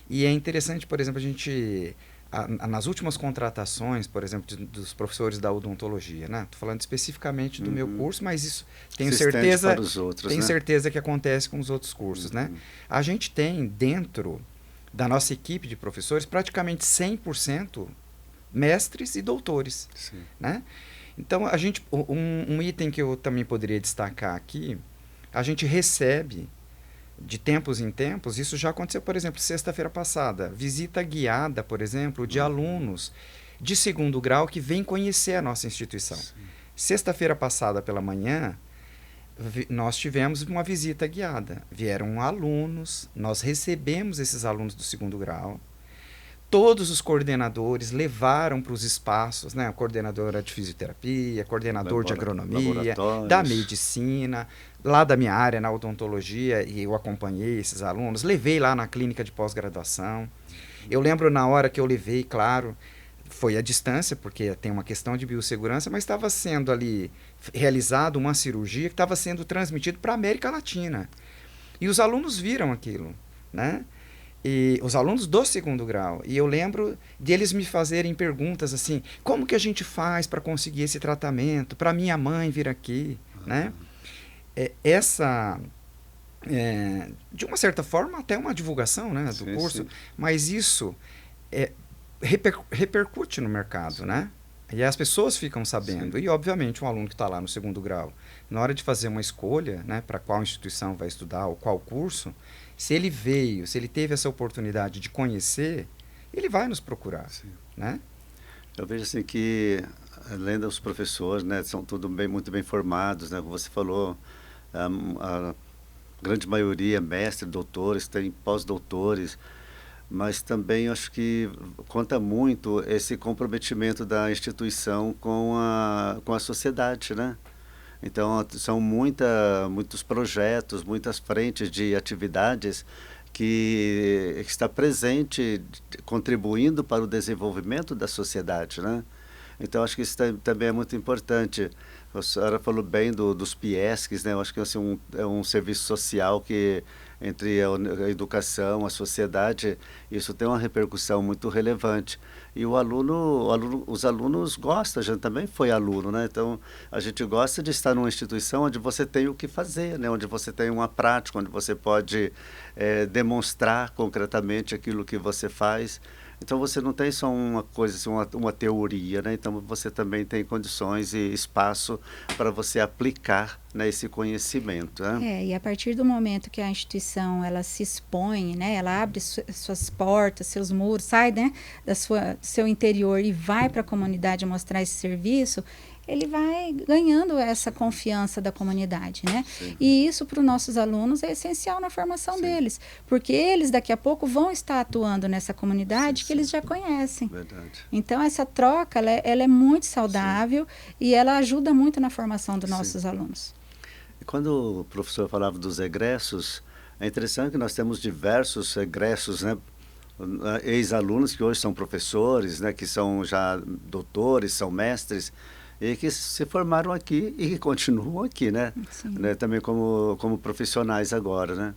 E é interessante, por exemplo, a gente... nas últimas contratações, por exemplo, dos professores da odontologia, né? Estou falando especificamente do meu curso, mas isso tenho certeza, para os outros, tenho né? certeza que acontece com os outros cursos, né? A gente tem dentro da nossa equipe de professores praticamente 100% mestres e doutores, né? Então, a gente, um item que eu também poderia destacar aqui, a gente recebe de tempos em tempos, isso já aconteceu, por exemplo, sexta-feira passada, visita guiada, por exemplo, de alunos de 2º grau que vêm conhecer a nossa instituição. Sexta-feira passada pela manhã, nós tivemos uma visita guiada. Vieram alunos, nós recebemos esses alunos do 2º grau, todos os coordenadores levaram para os espaços, né? A coordenadora de fisioterapia, coordenador de agronomia, da medicina, lá da minha área, na odontologia, e eu acompanhei esses alunos, levei lá na clínica de pós-graduação. Eu lembro na hora que eu levei, claro, foi à distância, porque tem uma questão de biossegurança, mas estava sendo ali realizado uma cirurgia que estava sendo transmitida para a América Latina. E os alunos viram aquilo, né? E os alunos do 2º grau. E eu lembro deles me fazerem perguntas assim, como que a gente faz para conseguir esse tratamento, para minha mãe vir aqui, né? De uma certa forma, até uma divulgação, né, do curso, mas isso repercute no mercado, né? E as pessoas ficam sabendo. E, obviamente, um aluno que está lá no 2º grau, na hora de fazer uma escolha, né, para qual instituição vai estudar ou qual curso, se ele teve essa oportunidade de conhecer, ele vai nos procurar, né? Eu vejo assim que, além dos professores, né, são muito bem formados, né? Como você falou, a grande maioria mestres, doutores, tem pós-doutores, mas também acho que conta muito esse comprometimento da instituição com a sociedade, né? Então, são muitos projetos, muitas frentes de atividades que está presente, contribuindo para o desenvolvimento da sociedade, né? Então, acho que isso também é muito importante. A senhora falou bem dos PIESCs, né? Eu acho que assim, é um serviço social que, entre a educação, a sociedade, isso tem uma repercussão muito relevante. E os alunos gostam, a gente também foi aluno, né? Então, a gente gosta de estar numa instituição onde você tem o que fazer, né? Onde você tem uma prática, onde você pode demonstrar concretamente aquilo que você faz. Então, você não tem só uma coisa, assim, uma teoria, né? Então, você também tem condições e espaço para você aplicar, né, esse conhecimento, né? E a partir do momento que a instituição ela se expõe, né, ela abre suas portas, seus muros, sai, né, do seu interior e vai para a comunidade mostrar esse serviço, ele vai ganhando essa confiança da comunidade, né? E isso para os nossos alunos é essencial na formação deles, porque eles daqui a pouco vão estar atuando nessa comunidade que eles já conhecem. Verdade. Então essa troca ela é muito saudável e ela ajuda muito na formação dos nossos alunos. Quando o professor falava dos egressos, é interessante que nós temos diversos egressos, né? Ex-alunos que hoje são professores, né? Que são já doutores, são mestres, e que se formaram aqui e que continuam aqui, né? Né? Também como profissionais agora, né?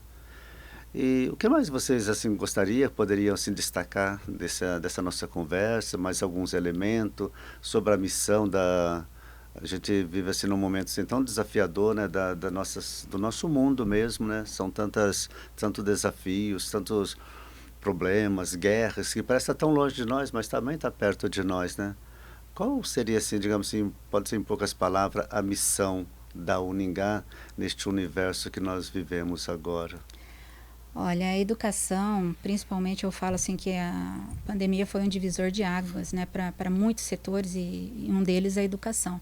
E o que mais vocês assim poderiam assim destacar dessa nossa conversa, mais alguns elementos sobre a missão da... A gente vive assim num momento assim, tão desafiador, né, do nosso mundo mesmo, né? São tantos desafios, tantos problemas, guerras, que parece estar tão longe de nós, mas também está perto de nós, né? Qual seria, assim, digamos assim, pode ser em poucas palavras, a missão da Uningá neste universo que nós vivemos agora? Olha, a educação, principalmente eu falo assim que a pandemia foi um divisor de águas, né, para muitos setores e um deles a educação.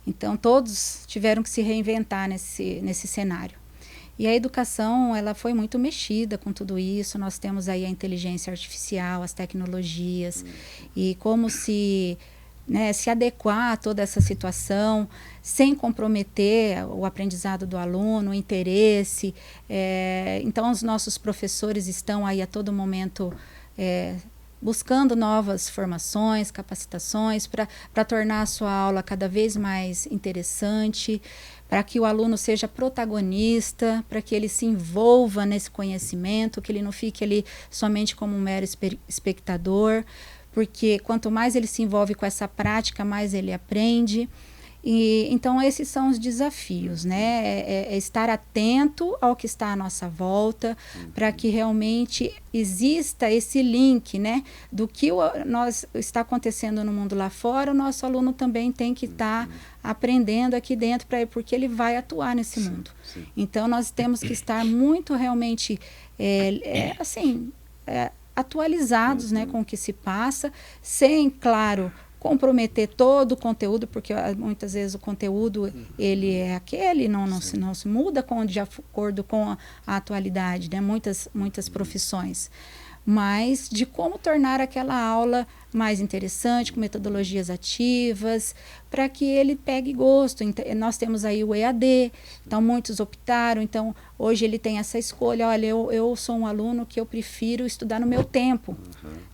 Então todos tiveram que se reinventar nesse cenário. E a educação, ela foi muito mexida com tudo isso. Nós temos aí a inteligência artificial, as tecnologias e como se adequar a toda essa situação sem comprometer o aprendizado do aluno, o interesse. Então, os nossos professores estão aí a todo momento buscando novas formações, capacitações para tornar a sua aula cada vez mais interessante, para que o aluno seja protagonista, para que ele se envolva nesse conhecimento, que ele não fique ali somente como um mero espectador, porque quanto mais ele se envolve com essa prática, mais ele aprende. E então esses são os desafios, né? É estar atento ao que está à nossa volta, para que realmente exista esse link, né? Do que está acontecendo no mundo lá fora, o nosso aluno também tem que estar aprendendo aqui dentro, porque ele vai atuar nesse mundo. Sim. Então nós temos que estar muito realmente atualizados, né, com o que se passa, sem, claro, comprometer todo o conteúdo, porque muitas vezes o conteúdo ele é aquele, não se muda de acordo com a atualidade, né? Muitas profissões. Mas de como tornar aquela aula mais interessante, com metodologias ativas, para que ele pegue gosto. Nós temos aí o EAD, então muitos optaram, então hoje ele tem essa escolha, olha, eu sou um aluno que eu prefiro estudar no meu tempo,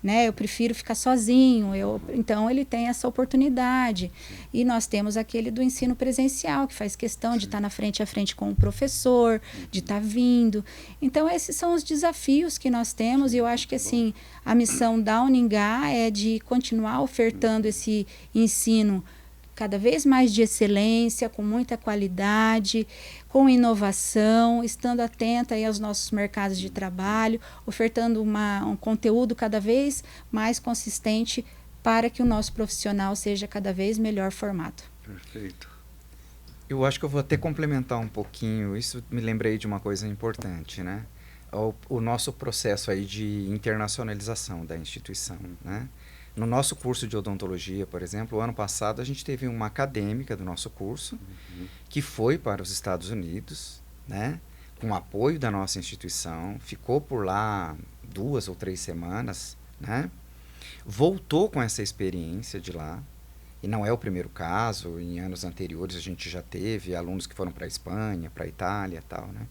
né? Eu prefiro ficar sozinho, então ele tem essa oportunidade. E nós temos aquele do ensino presencial, que faz questão de estar na frente a frente com o professor, de estar vindo. Então esses são os desafios que nós temos, e eu acho que assim, a missão da Uningá é de continuar ofertando esse ensino cada vez mais de excelência, com muita qualidade, com inovação, estando atenta aí aos nossos mercados de trabalho, ofertando um conteúdo cada vez mais consistente para que o nosso profissional seja cada vez melhor formado. Perfeito. Eu acho que eu vou até complementar um pouquinho, isso me lembrei de uma coisa importante, né? O nosso processo aí de internacionalização da instituição, né? No nosso curso de odontologia, por exemplo, o ano passado a gente teve uma acadêmica do nosso curso que foi para os Estados Unidos, né, com apoio da nossa instituição, ficou por lá 2 ou 3 semanas, né, voltou com essa experiência de lá, e não é o primeiro caso, em anos anteriores a gente já teve alunos que foram para a Espanha, para a Itália e tal, né.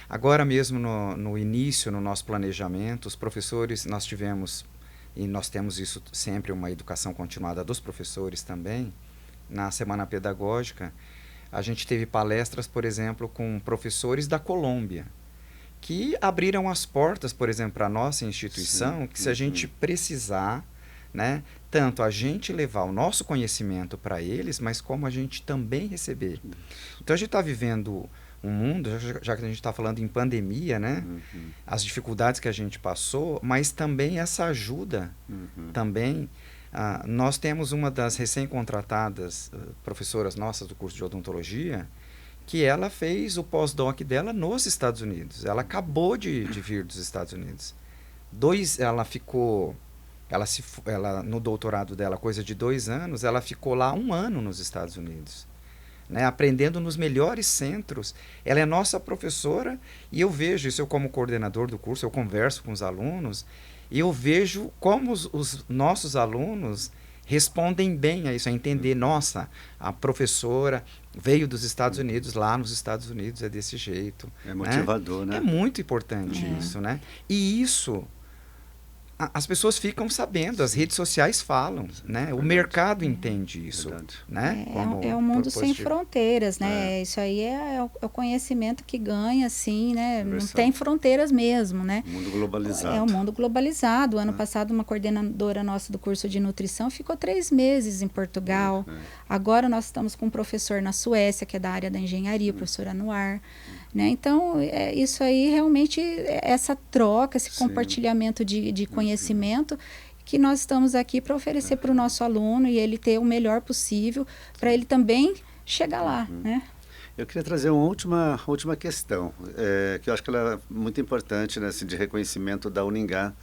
Agora mesmo no início, no nosso planejamento, os professores, nós tivemos... E nós temos isso sempre, uma educação continuada dos professores também. Na Semana Pedagógica, a gente teve palestras, por exemplo, com professores da Colômbia, que abriram as portas, por exemplo, para a nossa instituição, que se a gente precisar, né, tanto a gente levar o nosso conhecimento para eles, mas como a gente também receber. Então a gente está vivendo um mundo, já que a gente está falando em pandemia, né? As dificuldades que a gente passou, mas também essa ajuda, também. Nós temos uma das recém-contratadas professoras nossas do curso de odontologia, que ela fez o pós-doc dela nos Estados Unidos. Ela acabou de vir dos Estados Unidos. Ela no doutorado dela, coisa de 2 anos, ela ficou lá 1 ano nos Estados Unidos. Né, aprendendo nos melhores centros. Ela é nossa professora e eu vejo isso, eu como coordenador do curso, eu converso com os alunos e eu vejo como os nossos alunos respondem bem a isso, a entender, nossa, a professora veio dos Estados Unidos, lá nos Estados Unidos é desse jeito. É motivador, né? É muito importante isso, né? E isso, as pessoas ficam sabendo, as redes sociais falam, né? O mercado entende isso, né? É um mundo sem fronteiras, né? Isso aí é o conhecimento que ganha, assim, né? Não tem fronteiras mesmo, né? Mundo globalizado. É um mundo globalizado. Ano passado, uma coordenadora nossa do curso de nutrição ficou 3 meses em Portugal. Agora nós estamos com um professor na Suécia, que é da área da engenharia, o professor Anuar. Né? Então, isso aí realmente, essa troca, esse compartilhamento de conhecimento que nós estamos aqui para oferecer para o nosso aluno e ele ter o melhor possível para ele também chegar lá. Né? Eu queria trazer uma última questão, que eu acho que ela é muito importante, né, assim, de reconhecimento da Uningá,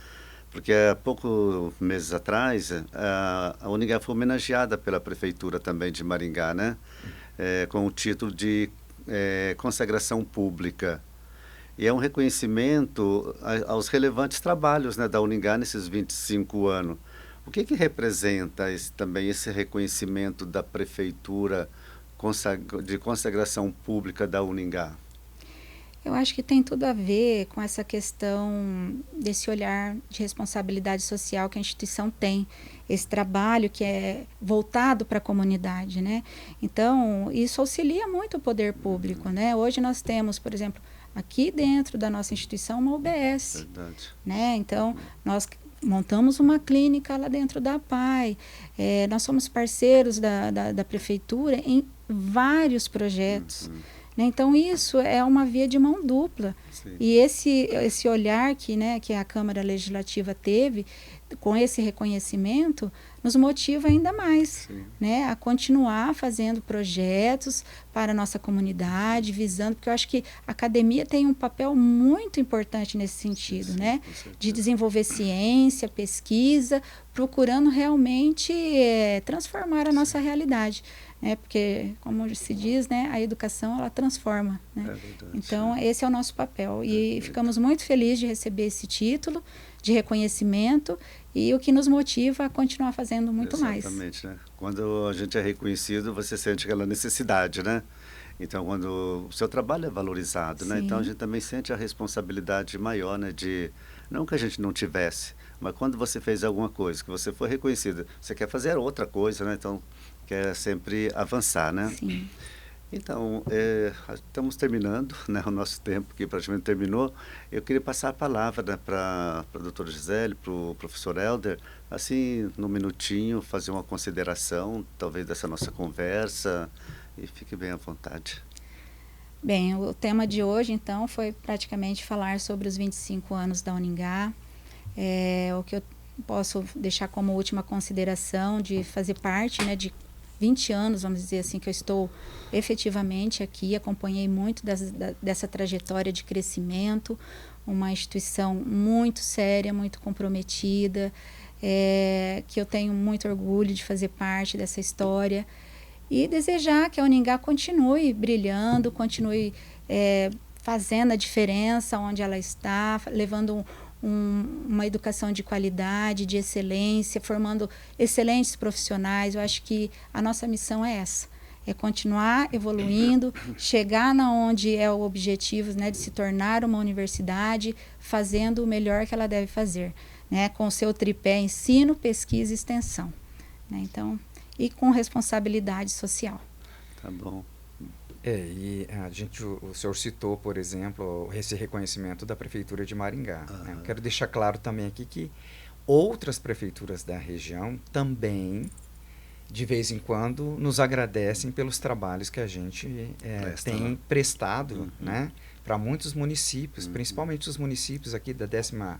porque há poucos meses atrás a Uningá foi homenageada pela Prefeitura também de Maringá, né, com o título de consagração pública. E é um reconhecimento aos relevantes trabalhos, né, da Uningá nesses 25 anos. O que representa também esse reconhecimento da Prefeitura de consagração pública da Uningá? Eu acho que tem tudo a ver com essa questão desse olhar de responsabilidade social que a instituição tem, esse trabalho que é voltado para a comunidade, né? Então, isso auxilia muito o poder público, né? Hoje nós temos, por exemplo, aqui dentro da nossa instituição, uma UBS. Verdade. Né? Então, nós montamos uma clínica lá dentro da PAI. Nós somos parceiros da prefeitura em vários projetos. Né? Então, isso é uma via de mão dupla. Sim. E esse olhar que a Câmara Legislativa teve, com esse reconhecimento, nos motiva ainda mais, né, a continuar fazendo projetos para a nossa comunidade, visando, porque eu acho que a academia tem um papel muito importante nesse sentido, né, de desenvolver ciência, pesquisa, procurando realmente transformar a nossa realidade. Porque, como se diz, né, a educação ela transforma. Né? Verdade, então, esse é o nosso papel. E ficamos muito felizes de receber esse título de reconhecimento e o que nos motiva a continuar fazendo muito mais. Exatamente, né? Quando a gente é reconhecido, você sente aquela necessidade, né? Então, quando o seu trabalho é valorizado, né? Então, a gente também sente a responsabilidade maior, né? De, não que a gente não tivesse, mas quando você fez alguma coisa, que você foi reconhecido, você quer fazer outra coisa, né? Então, quer sempre avançar, né? Sim. Então, estamos terminando, né, o nosso tempo que praticamente terminou. Eu queria passar a palavra, né, para a doutora Gisele, para o professor Helder, assim, num minutinho, fazer uma consideração, talvez, dessa nossa conversa, e fique bem à vontade. Bem, o tema de hoje, então, foi praticamente falar sobre os 25 anos da Uningá. O que eu posso deixar como última consideração de fazer parte, né, de 20 anos, vamos dizer assim, que eu estou efetivamente aqui, acompanhei muito dessa trajetória de crescimento, uma instituição muito séria, muito comprometida, que eu tenho muito orgulho de fazer parte dessa história e desejar que a Uningá continue brilhando, continue fazendo a diferença onde ela está, levando uma educação de qualidade, de excelência, formando excelentes profissionais. Eu acho que a nossa missão é essa, é continuar evoluindo, chegar na onde é o objetivo, né, de se tornar uma universidade, fazendo o melhor que ela deve fazer, né, com o seu tripé ensino, pesquisa e extensão. Né, então, e com responsabilidade social. Tá bom. E o senhor citou, por exemplo, esse reconhecimento da Prefeitura de Maringá. Né? Eu quero deixar claro também aqui que outras prefeituras da região também, de vez em quando, nos agradecem pelos trabalhos que a gente tem prestado, né, para muitos municípios, principalmente os municípios aqui da 15ª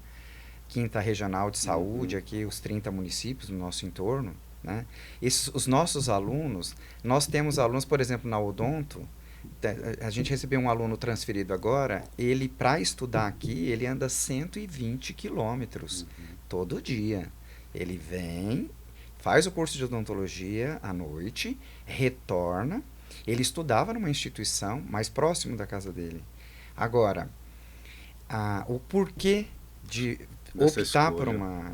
Regional de Saúde, aqui os 30 municípios no nosso entorno. Né? Os nossos alunos, nós temos alunos, por exemplo, na Odonto, a gente recebeu um aluno transferido agora, ele, para estudar aqui, ele anda 120 quilômetros todo dia. Ele vem, faz o curso de odontologia à noite, retorna, ele estudava numa instituição mais próximo da casa dele. Agora, o porquê de optar por uma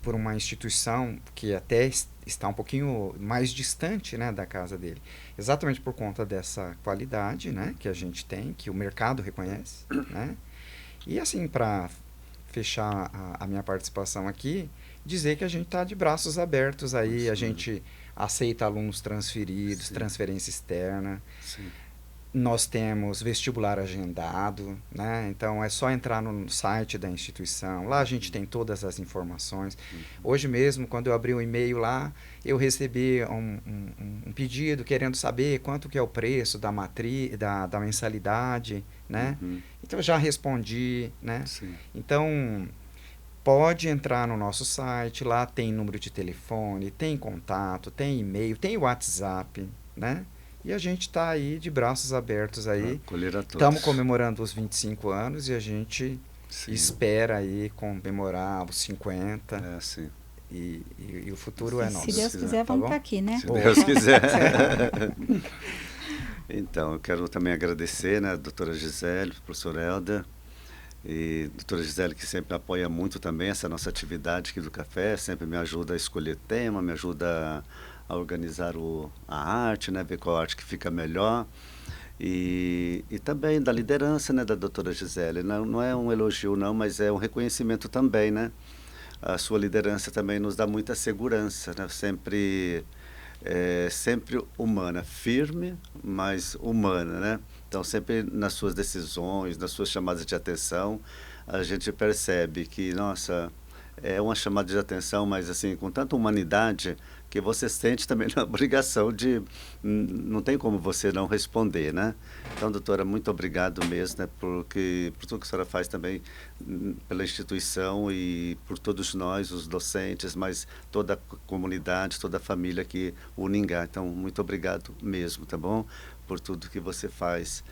por uma instituição que até está um pouquinho mais distante, né, da casa dele. Exatamente por conta dessa qualidade, né, que a gente tem, que o mercado reconhece, né? E assim, para fechar a minha participação aqui, dizer que a gente está de braços abertos aí, Sim. a gente aceita alunos transferidos, Sim. transferência externa. Sim. Nós temos vestibular agendado, né? Então é só entrar no site da instituição. Lá a gente tem todas as informações. Hoje mesmo, quando eu abri o e-mail lá, eu recebi um pedido querendo saber quanto que é o preço da mensalidade, né? Então eu já respondi, né? Sim. Então pode entrar no nosso site, lá tem número de telefone, tem contato, tem e-mail, tem WhatsApp, né? E a gente está aí de braços abertos aí. Acolher a todos. Estamos comemorando os 25 anos e a gente Sim. espera aí comemorar os 50. É, sim. E o futuro é nosso. Se Deus quiser, Tá vamos bom? estar aqui, né? Se Deus quiser. Então, eu quero também agradecer, né, a doutora Gisele, professor Helder, e a doutora Gisele, que sempre apoia muito também essa nossa atividade aqui do café, sempre me ajuda a escolher tema, me ajuda a organizar a arte, né, ver qual arte que fica melhor. E também da liderança, né, da doutora Gisele. Não é um elogio, não, mas é um reconhecimento também, né? A sua liderança também nos dá muita segurança, né? Sempre humana, firme, mas humana, né? Então, sempre nas suas decisões, nas suas chamadas de atenção, a gente percebe que, nossa, é uma chamada de atenção, mas assim, com tanta humanidade, que você sente também na obrigação de... Não tem como você não responder, né? Então, doutora, muito obrigado mesmo, né, por tudo que a senhora faz também pela instituição e por todos nós, os docentes, mas toda a comunidade, toda a família aqui, o Uningá. Então, muito obrigado mesmo, tá bom? Por tudo que você faz.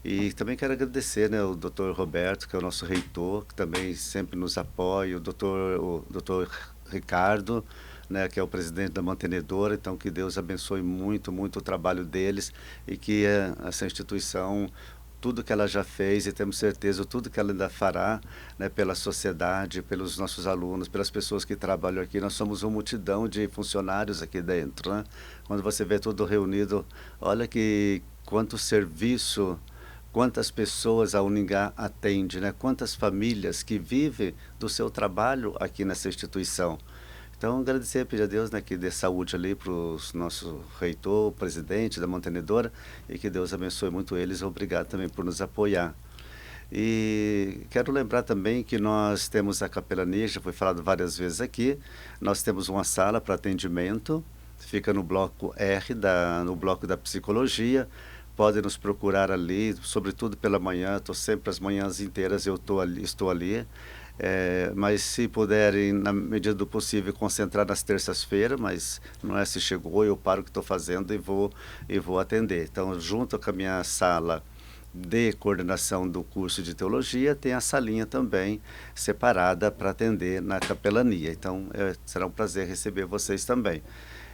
E também quero agradecer, né, o doutor Roberto, que é o nosso reitor, que também sempre nos apoia, o doutor Ricardo, né, que é o presidente da mantenedora. Então, que Deus abençoe muito, muito o trabalho deles e que essa instituição, tudo que ela já fez, e temos certeza tudo que ela ainda fará, né, pela sociedade, pelos nossos alunos, pelas pessoas que trabalham aqui. Nós somos uma multidão de funcionários aqui dentro, né? Quando você vê tudo reunido, olha que quanto serviço, quantas pessoas a Uningá atende, né? Quantas famílias que vivem do seu trabalho aqui nessa instituição. Então, agradecer, pedir a Deus, né, que dê saúde ali para o nosso reitor, presidente da mantenedora, e que Deus abençoe muito eles. Obrigado também por nos apoiar. E quero lembrar também que nós temos a capelania, já foi falado várias vezes aqui, nós temos uma sala para atendimento, fica no bloco R, no bloco da psicologia. Podem nos procurar ali, sobretudo pela manhã, estou sempre as manhãs inteiras, estou ali. Mas se puderem, na medida do possível, concentrar nas terças-feiras, mas não é se chegou, eu paro o que estou fazendo e vou atender. Então, junto com a minha sala de coordenação do curso de teologia, tem a salinha também separada para atender na capelania. Então, será um prazer receber vocês também.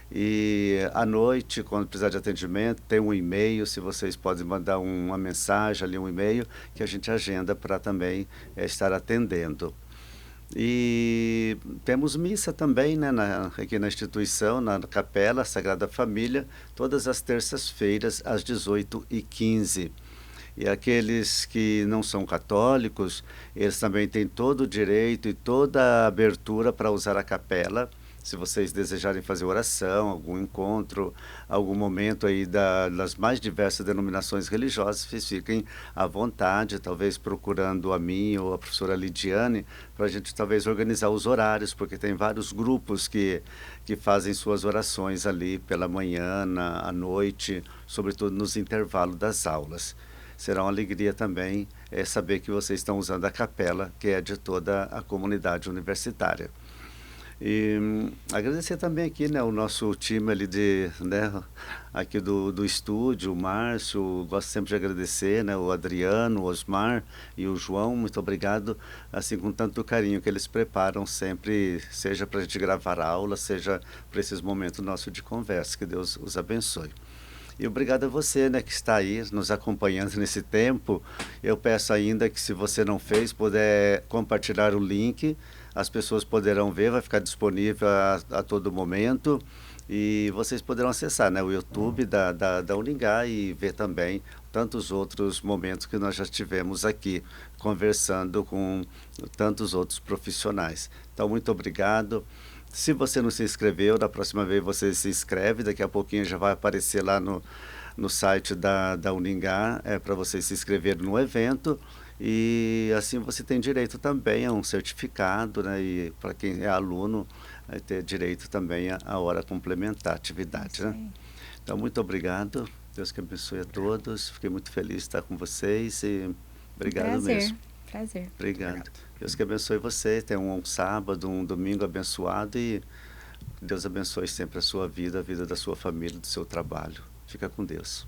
E à noite, quando precisar de atendimento, tem um e-mail, se vocês podem mandar uma mensagem ali, um e-mail, que a gente agenda para também estar atendendo. E temos missa também, né, aqui na instituição, na Capela Sagrada Família, todas as terças-feiras, às 18h15. E aqueles que não são católicos, eles também têm todo o direito e toda a abertura para usar a capela. Se vocês desejarem fazer oração, algum encontro, algum momento aí das mais diversas denominações religiosas, vocês fiquem à vontade, talvez procurando a mim ou a professora Lidiane, para a gente talvez organizar os horários, porque tem vários grupos que fazem suas orações ali pela manhã, à noite, sobretudo nos intervalos das aulas. Será uma alegria também saber que vocês estão usando a capela, que é de toda a comunidade universitária. E agradecer também aqui, né, o nosso time ali aqui do estúdio, o Márcio, gosto sempre de agradecer, né, o Adriano, o Osmar e o João, muito obrigado, assim, com tanto carinho que eles preparam sempre, seja para a gente gravar aula, seja para esses momentos nossos de conversa, que Deus os abençoe. E obrigado a você, né, que está aí nos acompanhando nesse tempo. Eu peço ainda que, se você não fez, puder compartilhar o link, as pessoas poderão ver, vai ficar disponível a todo momento. E vocês poderão acessar, né, o YouTube da Uningá e ver também tantos outros momentos que nós já tivemos aqui, conversando com tantos outros profissionais. Então, muito obrigado. Se você não se inscreveu, da próxima vez você se inscreve, daqui a pouquinho já vai aparecer lá no site da Uningá, para você se inscrever no evento, e assim você tem direito também a um certificado, né, e para quem é aluno, vai ter direito também a hora complementar a atividade, né? Então, muito obrigado, Deus que abençoe a todos, fiquei muito feliz de estar com vocês e obrigado mesmo. Prazer. Obrigado. Deus que abençoe você, tenha um sábado, um domingo abençoado e Deus abençoe sempre a sua vida, a vida da sua família, do seu trabalho. Fica com Deus.